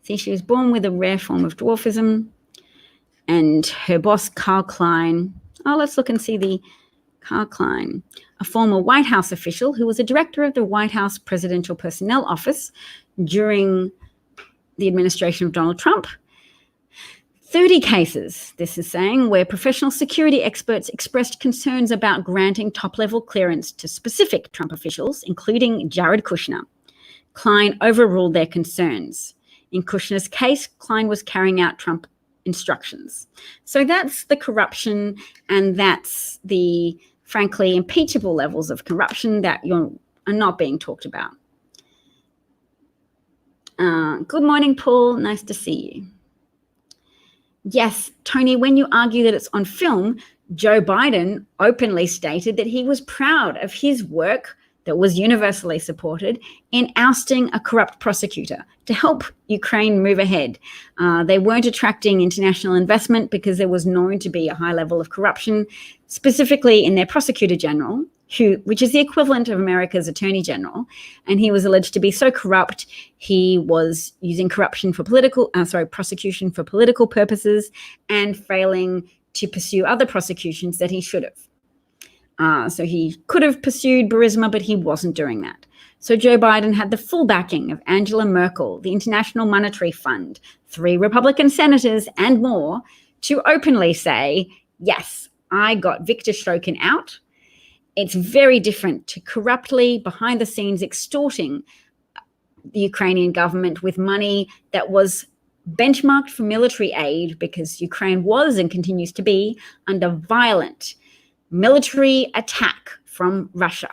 See, she was born with a rare form of dwarfism, and her boss, Carl Klein. Oh, let's look and see the Carl Klein, a former White House official who was a director of the White House Presidential Personnel Office during the administration of Donald Trump. 30 cases, this is saying, where professional security experts expressed concerns about granting top-level clearance to specific Trump officials, including Jared Kushner. Klein overruled their concerns. In Kushner's case, Klein was carrying out Trump instructions. So that's the corruption, and that's the, frankly, impeachable levels of corruption that are not being talked about. Good morning, Paul. Nice to see you. Yes, Tony, when you argue that it's on film, Joe Biden openly stated that he was proud of his work that was universally supported in ousting a corrupt prosecutor to help Ukraine move ahead. They weren't attracting international investment because there was known to be a high level of corruption, specifically in their prosecutor general, which is the equivalent of America's Attorney General, and he was alleged to be so corrupt he was using prosecution for political purposes and failing to pursue other prosecutions that he should have. So he could have pursued Burisma, but he wasn't doing that. So Joe Biden had the full backing of Angela Merkel, the International Monetary Fund, 3 Republican senators, and more to openly say, yes, I got Viktor Shokin out. It's very different to corruptly, behind the scenes, extorting the Ukrainian government with money that was benchmarked for military aid, because Ukraine was and continues to be under violent military attack from Russia.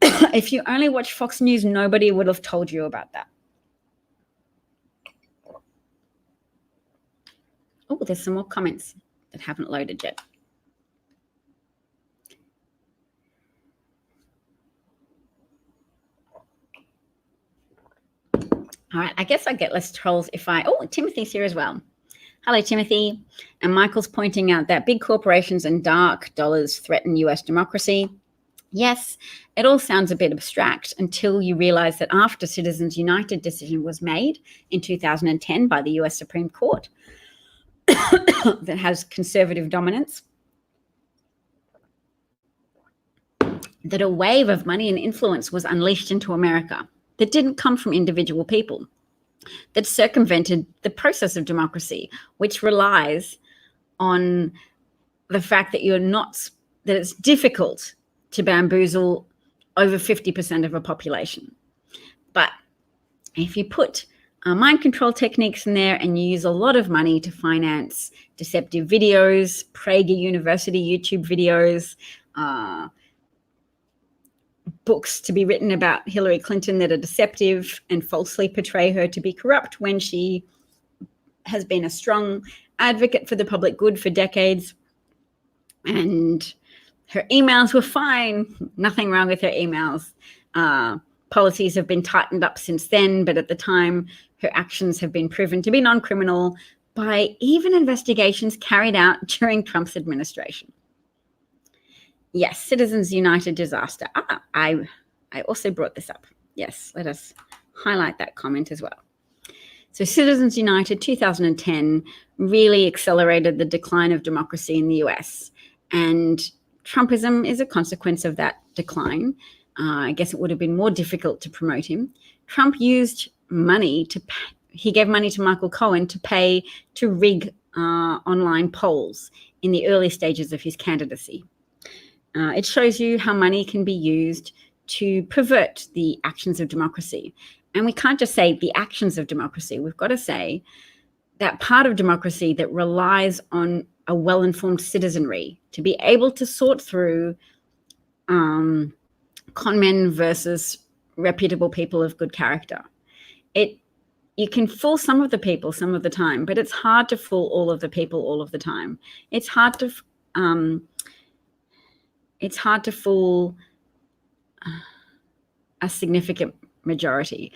If you only watch Fox News, nobody would have told you about that. Oh, there's some more comments that haven't loaded yet. All right, I guess I get less trolls if Timothy's here as well. Hello, Timothy. And Michael's pointing out that big corporations and dark dollars threaten US democracy. Yes, it all sounds a bit abstract until you realize that after Citizens United decision was made in 2010 by the US Supreme Court that has conservative dominance, that a wave of money and influence was unleashed into America that didn't come from individual people, that circumvented the process of democracy, which relies on the fact that that it's difficult to bamboozle over 50% of a population. But if you put mind control techniques in there and you use a lot of money to finance deceptive videos, Prager University YouTube videos, books to be written about Hillary Clinton that are deceptive and falsely portray her to be corrupt when she has been a strong advocate for the public good for decades, and her emails were fine, nothing wrong with her emails. Policies have been tightened up since then, but at the time, her actions have been proven to be non-criminal by even investigations carried out during Trump's administration. Yes, Citizens United disaster. I also brought this up. Yes, let us highlight that comment as well. So Citizens United 2010 really accelerated the decline of democracy in the US, and Trumpism is a consequence of that decline. I guess it would have been more difficult to promote him. Trump used money he gave money to Michael Cohen to pay to rig online polls in the early stages of his candidacy. It shows you how money can be used to pervert the actions of democracy. And we can't just say the actions of democracy. We've got to say that part of democracy that relies on a well-informed citizenry to be able to sort through con men versus reputable people of good character. You can fool some of the people some of the time, but it's hard to fool all of the people all of the time. It's hard to fool a significant majority.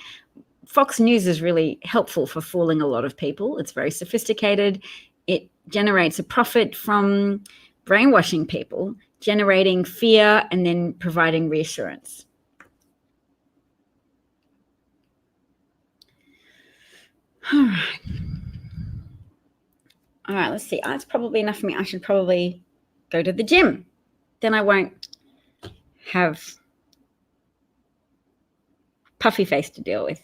Fox News is really helpful for fooling a lot of people. It's very sophisticated. It generates a profit from brainwashing people, generating fear, and then providing reassurance. All right, let's see. It's probably enough for me. I should probably go to the gym. Then I won't have puffy face to deal with.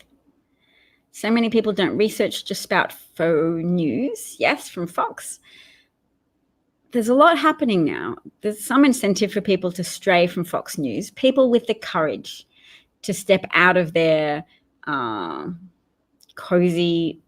So many people don't research, just spout faux news. Yes, from Fox. There's a lot happening now. There's some incentive for people to stray from Fox News, people with the courage to step out of their cozy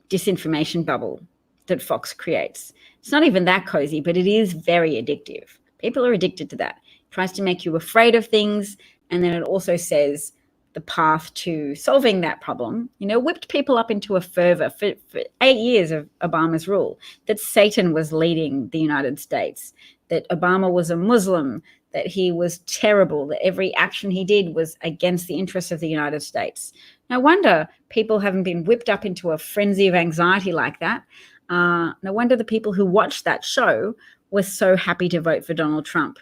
disinformation bubble that Fox creates. It's not even that cozy, but it is very addictive. People are addicted to that. It tries to make you afraid of things, and then it also says the path to solving that problem, whipped people up into a fervor for 8 years of Obama's rule, that Satan was leading the United States, that Obama was a Muslim, that he was terrible, that every action he did was against the interests of the United States. No wonder people haven't been whipped up into a frenzy of anxiety like that. No wonder the people who watched that show were so happy to vote for Donald Trump.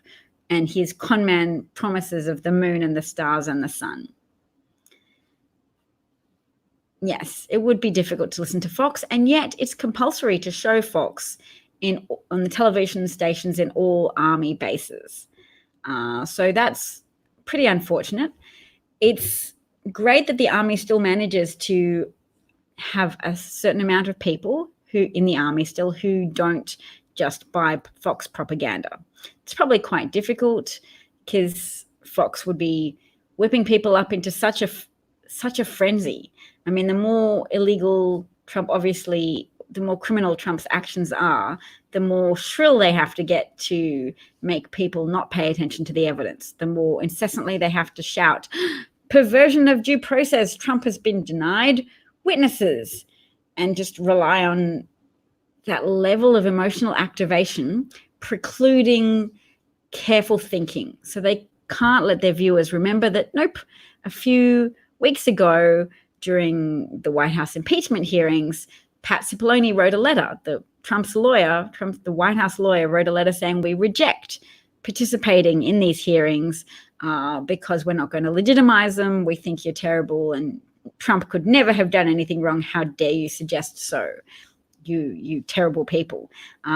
and his conman promises of the moon and the stars and the sun. Yes, it would be difficult to listen to Fox, and yet it's compulsory to show Fox on the television stations in all army bases. So that's pretty unfortunate. It's great that the army still manages to have a certain amount of people who in the army still who don't just buy Fox propaganda. It's probably quite difficult because Fox would be whipping people up into such a frenzy. I mean, the more illegal Trump, obviously, the more criminal Trump's actions are, the more shrill they have to get to make people not pay attention to the evidence. The more incessantly they have to shout, perversion of due process, Trump has been denied witnesses, and just rely on that level of emotional activation, precluding careful thinking. So they can't let their viewers remember that, nope, a few weeks ago during the White House impeachment hearings, Pat Cipollone wrote a letter. The White House lawyer wrote a letter saying we reject participating in these hearings because we're not going to legitimize them. We think you're terrible and Trump could never have done anything wrong. How dare you suggest so? You terrible people.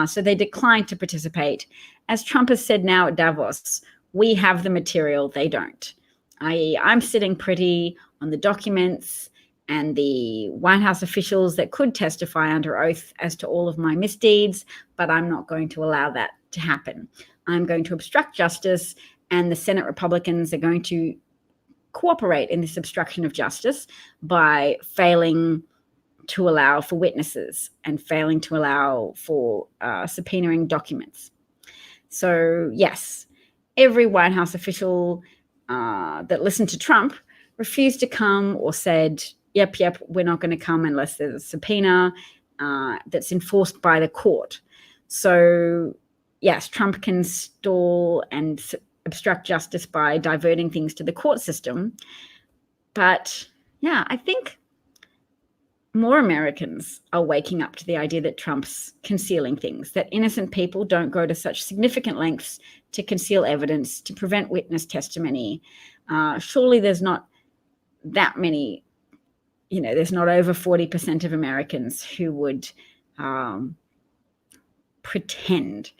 So they declined to participate. As Trump has said now at Davos, we have the material, they don't. I'm sitting pretty on the documents and the White House officials that could testify under oath as to all of my misdeeds, but I'm not going to allow that to happen. I'm going to obstruct justice, and the Senate Republicans are going to cooperate in this obstruction of justice by failing to allow for witnesses and failing to allow for subpoenaing documents. So, yes, every White House official that listened to Trump refused to come or said, yep, we're not going to come unless there's a subpoena that's enforced by the court. So, yes, Trump can stall and obstruct justice by diverting things to the court system. But, yeah, I think more Americans are waking up to the idea that Trump's concealing things, that innocent people don't go to such significant lengths to conceal evidence, to prevent witness testimony. Surely there's not that many, there's not over 40% of Americans who would pretend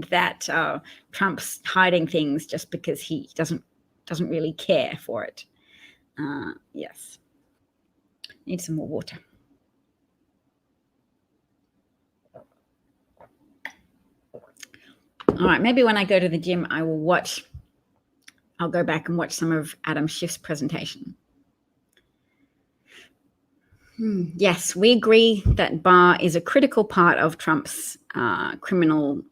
that Trump's hiding things just because he doesn't really care for it. Yes. Need some more water. All right, maybe when I go to the gym, I'll go back and watch some of Adam Schiff's presentation. Yes, we agree that Barr is a critical part of Trump's criminal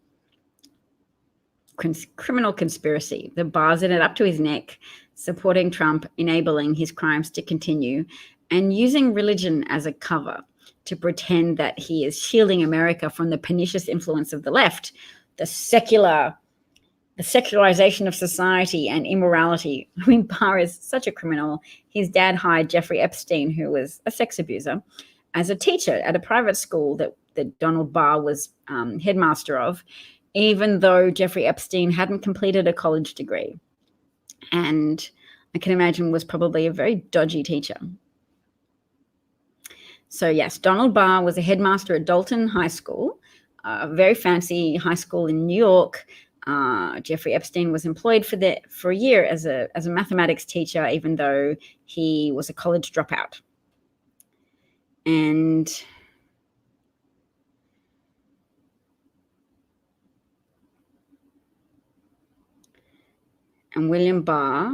conspiracy. The Barr's in it up to his neck, supporting Trump, enabling his crimes to continue, and using religion as a cover to pretend that he is shielding America from the pernicious influence of the left, the secularization of society and immorality. I mean, Barr is such a criminal. His dad hired Jeffrey Epstein, who was a sex abuser, as a teacher at a private school that Donald Barr was headmaster of, even though Jeffrey Epstein hadn't completed a college degree. And I can imagine was probably a very dodgy teacher. So yes, Donald Barr was a headmaster at Dalton High School, a very fancy high school in New York. Jeffrey Epstein was employed for a year as a mathematics teacher, even though he was a college dropout. And William Barr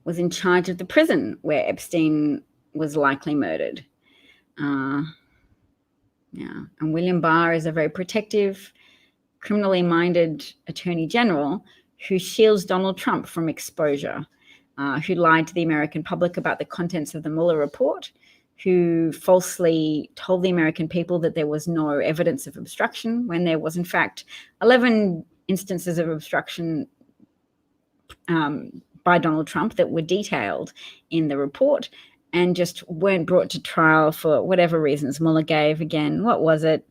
was in charge of the prison where Epstein was likely murdered. And William Barr is a very protective, criminally minded attorney general who shields Donald Trump from exposure, who lied to the American public about the contents of the Mueller report, who falsely told the American people that there was no evidence of obstruction when there was, in fact, 11 instances of obstruction by Donald Trump that were detailed in the report and just weren't brought to trial for whatever reasons Mueller gave. Again, what was it?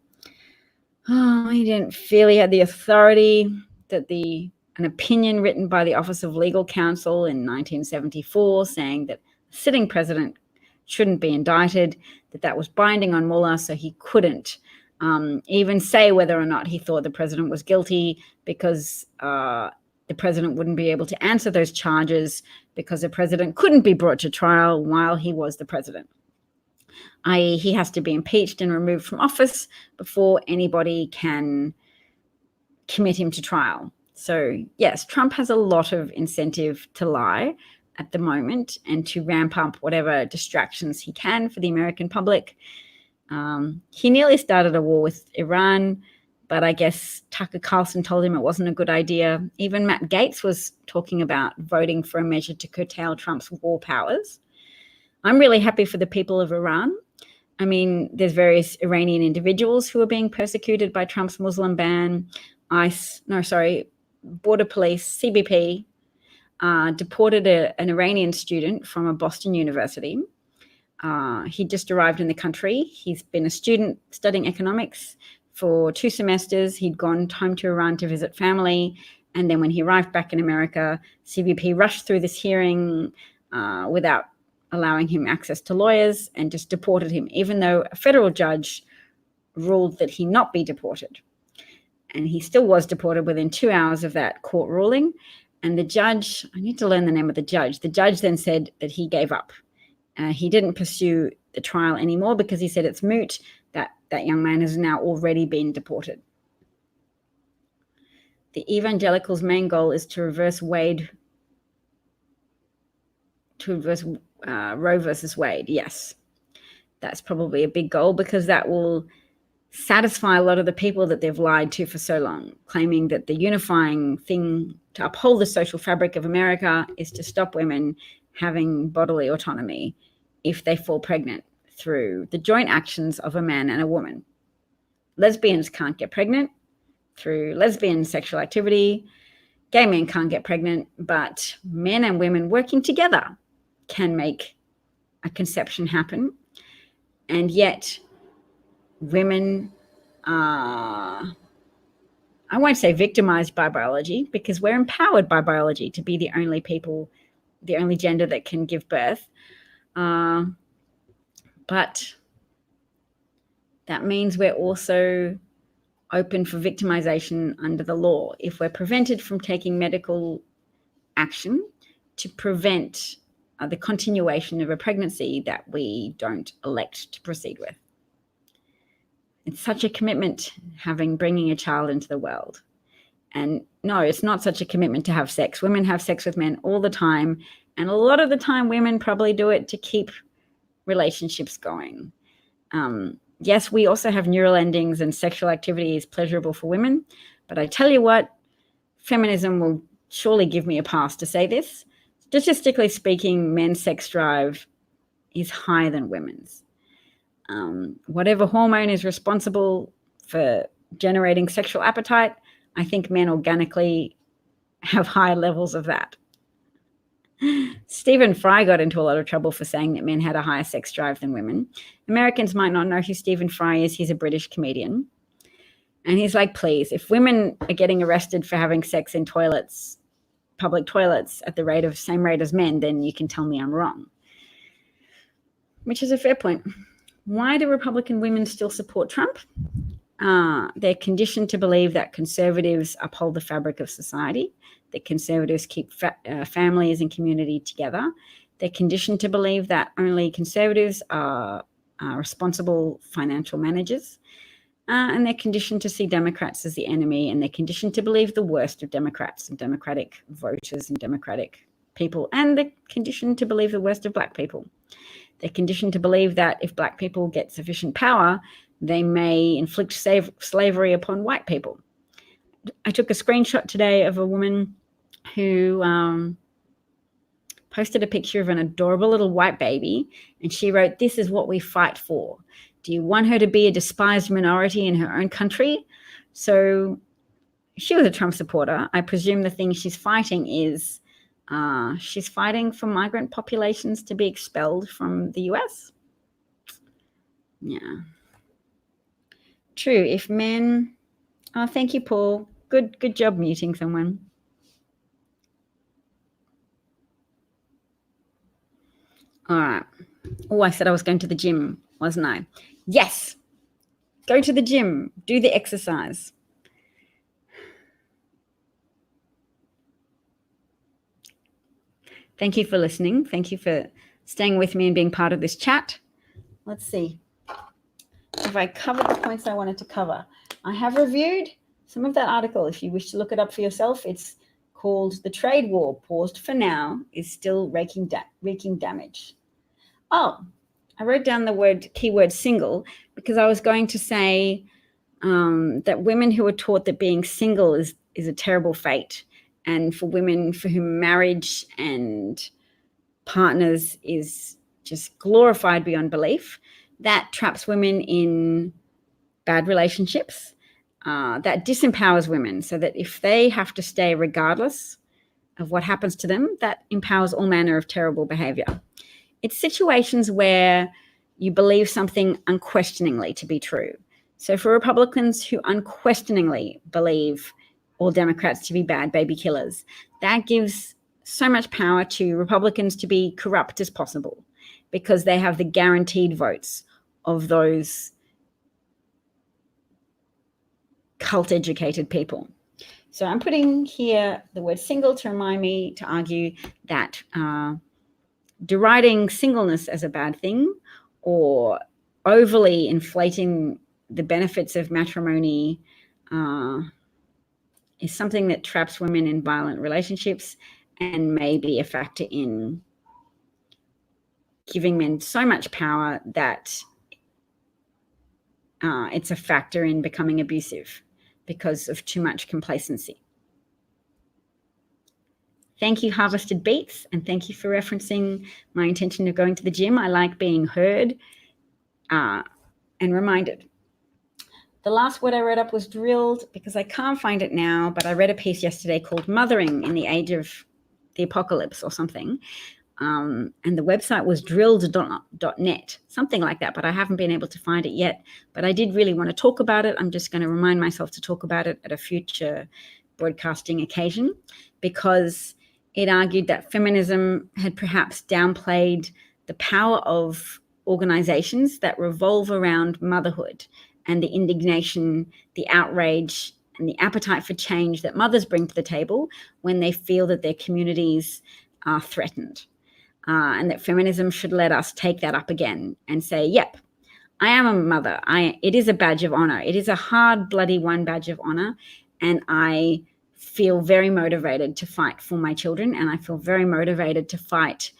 Oh, he didn't feel he had the authority. that an opinion written by the Office of Legal Counsel in 1974 saying that the sitting president shouldn't be indicted, that was binding on Mueller, so he couldn't even say whether or not he thought the president was guilty, because the president wouldn't be able to answer those charges because the president couldn't be brought to trial while he was the president. I.e., he has to be impeached and removed from office before anybody can commit him to trial. So, yes, Trump has a lot of incentive to lie at the moment and to ramp up whatever distractions he can for the American public. He nearly started a war with Iran, but I guess Tucker Carlson told him it wasn't a good idea. Even Matt Gaetz was talking about voting for a measure to curtail Trump's war powers. I'm really happy for the people of Iran. I mean, there's various Iranian individuals who are being persecuted by Trump's Muslim ban. Border Police, CBP, deported an Iranian student from a Boston university. He just arrived in the country. He's been a student studying economics for 2 semesters. He'd gone home to Iran to visit family. And then when he arrived back in America, CBP rushed through this hearing without allowing him access to lawyers and just deported him, even though a federal judge ruled that he not be deported. And he still was deported within 2 hours of that court ruling. And the judge, I need to learn the name of the judge. The judge then said that he gave up. He didn't pursue the trial anymore because he said it's moot, that young man has now already been deported. The evangelicals' main goal is to reverse Roe versus Wade. Yes, that's probably a big goal because that will satisfy a lot of the people that they've lied to for so long, claiming that the unifying thing to uphold the social fabric of America is to stop women having bodily autonomy if they fall pregnant through the joint actions of a man and a woman. Lesbians can't get pregnant through lesbian sexual activity. Gay men can't get pregnant, but men and women working together can make a conception happen. And yet women are, I won't say victimized by biology, because we're empowered by biology to be the only gender that can give birth. But that means we're also open for victimization under the law if we're prevented from taking medical action to prevent the continuation of a pregnancy that we don't elect to proceed with. It's such a commitment bringing a child into the world. And no, it's not such a commitment to have sex. Women have sex with men all the time. And a lot of the time women probably do it to keep relationships going. Yes, we also have neural endings and sexual activity is pleasurable for women. But I tell you what, feminism will surely give me a pass to say this. Statistically speaking, men's sex drive is higher than women's. Whatever hormone is responsible for generating sexual appetite, I think men organically have higher levels of that. Stephen Fry got into a lot of trouble for saying that men had a higher sex drive than women. Americans might not know who Stephen Fry is. He's a British comedian. And he's like, please, if women are getting arrested for having sex in toilets, public toilets, at the same rate as men, then you can tell me I'm wrong. Which is a fair point. Why do Republican women still support Trump? They're conditioned to believe that conservatives uphold the fabric of society, that conservatives keep families and community together. They're conditioned to believe that only conservatives are responsible financial managers. And they're conditioned to see Democrats as the enemy, and they're conditioned to believe the worst of Democrats and Democratic voters and Democratic people, and they're conditioned to believe the worst of Black people. They're conditioned to believe that if Black people get sufficient power, they may inflict slavery upon white people. I took a screenshot today of a woman who posted a picture of an adorable little white baby, and she wrote, "This is what we fight for. Do you want her to be a despised minority in her own country?" So she was a Trump supporter. I presume the thing she's fighting is she's fighting for migrant populations to be expelled from the US. Yeah. True. If men... Oh, thank you, Paul. Good job muting someone. All right. Oh, I said I was going to the gym, wasn't I? Yes. Go to the gym. Do the exercise. Thank you for listening. Thank you for staying with me and being part of this chat. Let's see. Have I covered the points I wanted to cover? I have reviewed some of that article. If you wish to look it up for yourself, it's called "The Trade War, Paused for Now, is Still Wreaking Damage." Oh, I wrote down the keyword single because I was going to say that women who are taught that being single is a terrible fate, and for women for whom marriage and partners is just glorified beyond belief, that traps women in bad relationships, that disempowers women, so that if they have to stay regardless of what happens to them, that empowers all manner of terrible behavior. It's situations where you believe something unquestioningly to be true. So for Republicans who unquestioningly believe all Democrats to be bad baby killers, that gives so much power to Republicans to be corrupt as possible because they have the guaranteed votes of those cult-educated people. So I'm putting here the word single to remind me to argue that deriding singleness as a bad thing or overly inflating the benefits of matrimony is something that traps women in violent relationships and may be a factor in giving men so much power that it's a factor in becoming abusive because of too much complacency. Thank you, Harvested Beats, and thank you for referencing my intention of going to the gym. I like being heard and reminded. The last word I read up was drilled because I can't find it now, but I read a piece yesterday called Mothering in the Age of the Apocalypse or something. And the website was drilled.net, something like that, but I haven't been able to find it yet. But I did really want to talk about it. I'm just going to remind myself to talk about it at a future broadcasting occasion because it argued that feminism had perhaps downplayed the power of organizations that revolve around motherhood and the indignation, the outrage, and the appetite for change that mothers bring to the table when they feel that their communities are threatened. And that feminism should let us take that up again and say, yep, I am a mother. It is a badge of honor. It is a hard, bloody one badge of honor. And I feel very motivated to fight for my children. And I feel very motivated to fight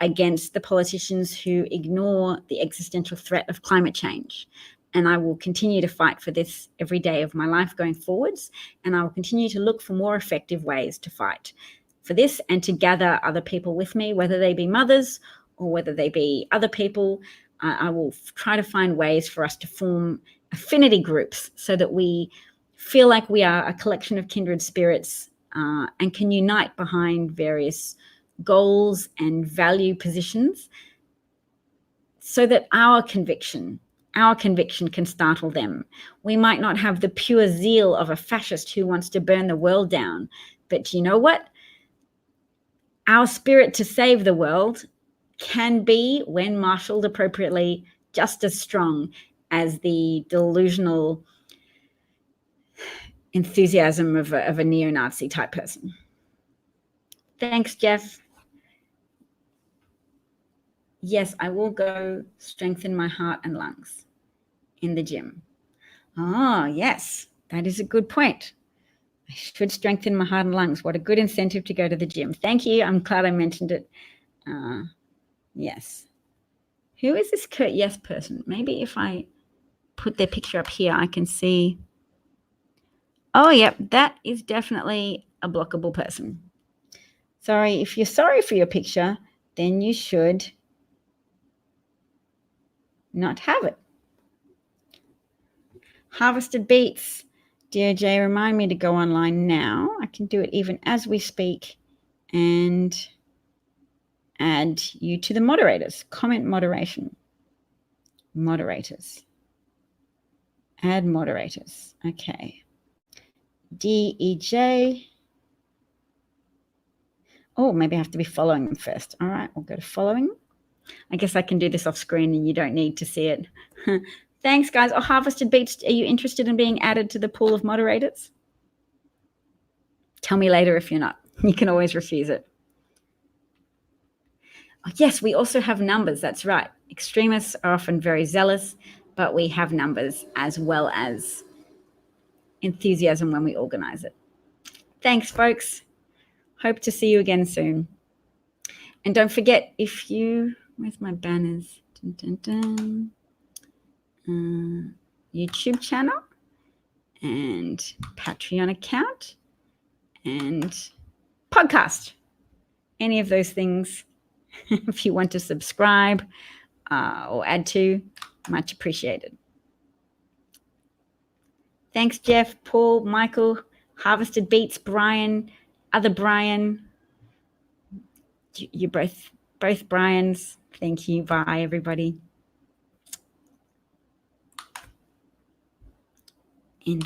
against the politicians who ignore the existential threat of climate change. And I will continue to fight for this every day of my life going forwards. And I will continue to look for more effective ways to fight for this and to gather other people with me, whether they be mothers or whether they be other people. I will try to find ways for us to form affinity groups so that we feel like we are a collection of kindred spirits and can unite behind various goals and value positions so that our conviction can startle them. We might not have the pure zeal of a fascist who wants to burn the world down, but you know what? Our spirit to save the world can be, when marshaled appropriately, just as strong as the delusional enthusiasm of a neo-Nazi type person. Thanks, Jeff. Yes, I will go strengthen my heart and lungs in the gym. Oh, yes, that is a good point. I should strengthen my heart and lungs. What a good incentive to go to the gym. Thank you. I'm glad I mentioned it. Yes. Who is this Kurt Yes person? Maybe if I put their picture up here, I can see. Oh, yep, that is definitely a blockable person. Sorry, if you're sorry for your picture, then you should not have it. Harvested Beats. DOJ, remind me to go online now. I can do it even as we speak and add you to the moderators. Comment moderation. Moderators. Add moderators. Okay. DEJ. Oh, maybe I have to be following them first. All right, we'll go to following. I guess I can do this off screen and you don't need to see it. Thanks, guys. Oh, Harvested Beats, are you interested in being added to the pool of moderators? Tell me later if you're not. You can always refuse it. Oh, yes, we also have numbers. That's right. Extremists are often very zealous, but we have numbers as well as enthusiasm when we organize it. Thanks, folks. Hope to see you again soon. And don't forget, if you, where's my banners? Dun, dun, dun. YouTube channel and Patreon account and podcast. Any of those things, if you want to subscribe or add to, much appreciated. Thanks, Jeff, Paul, Michael, Harvested Beats, Brian, other Brian. You're both Brians. Thank you. Bye, everybody. And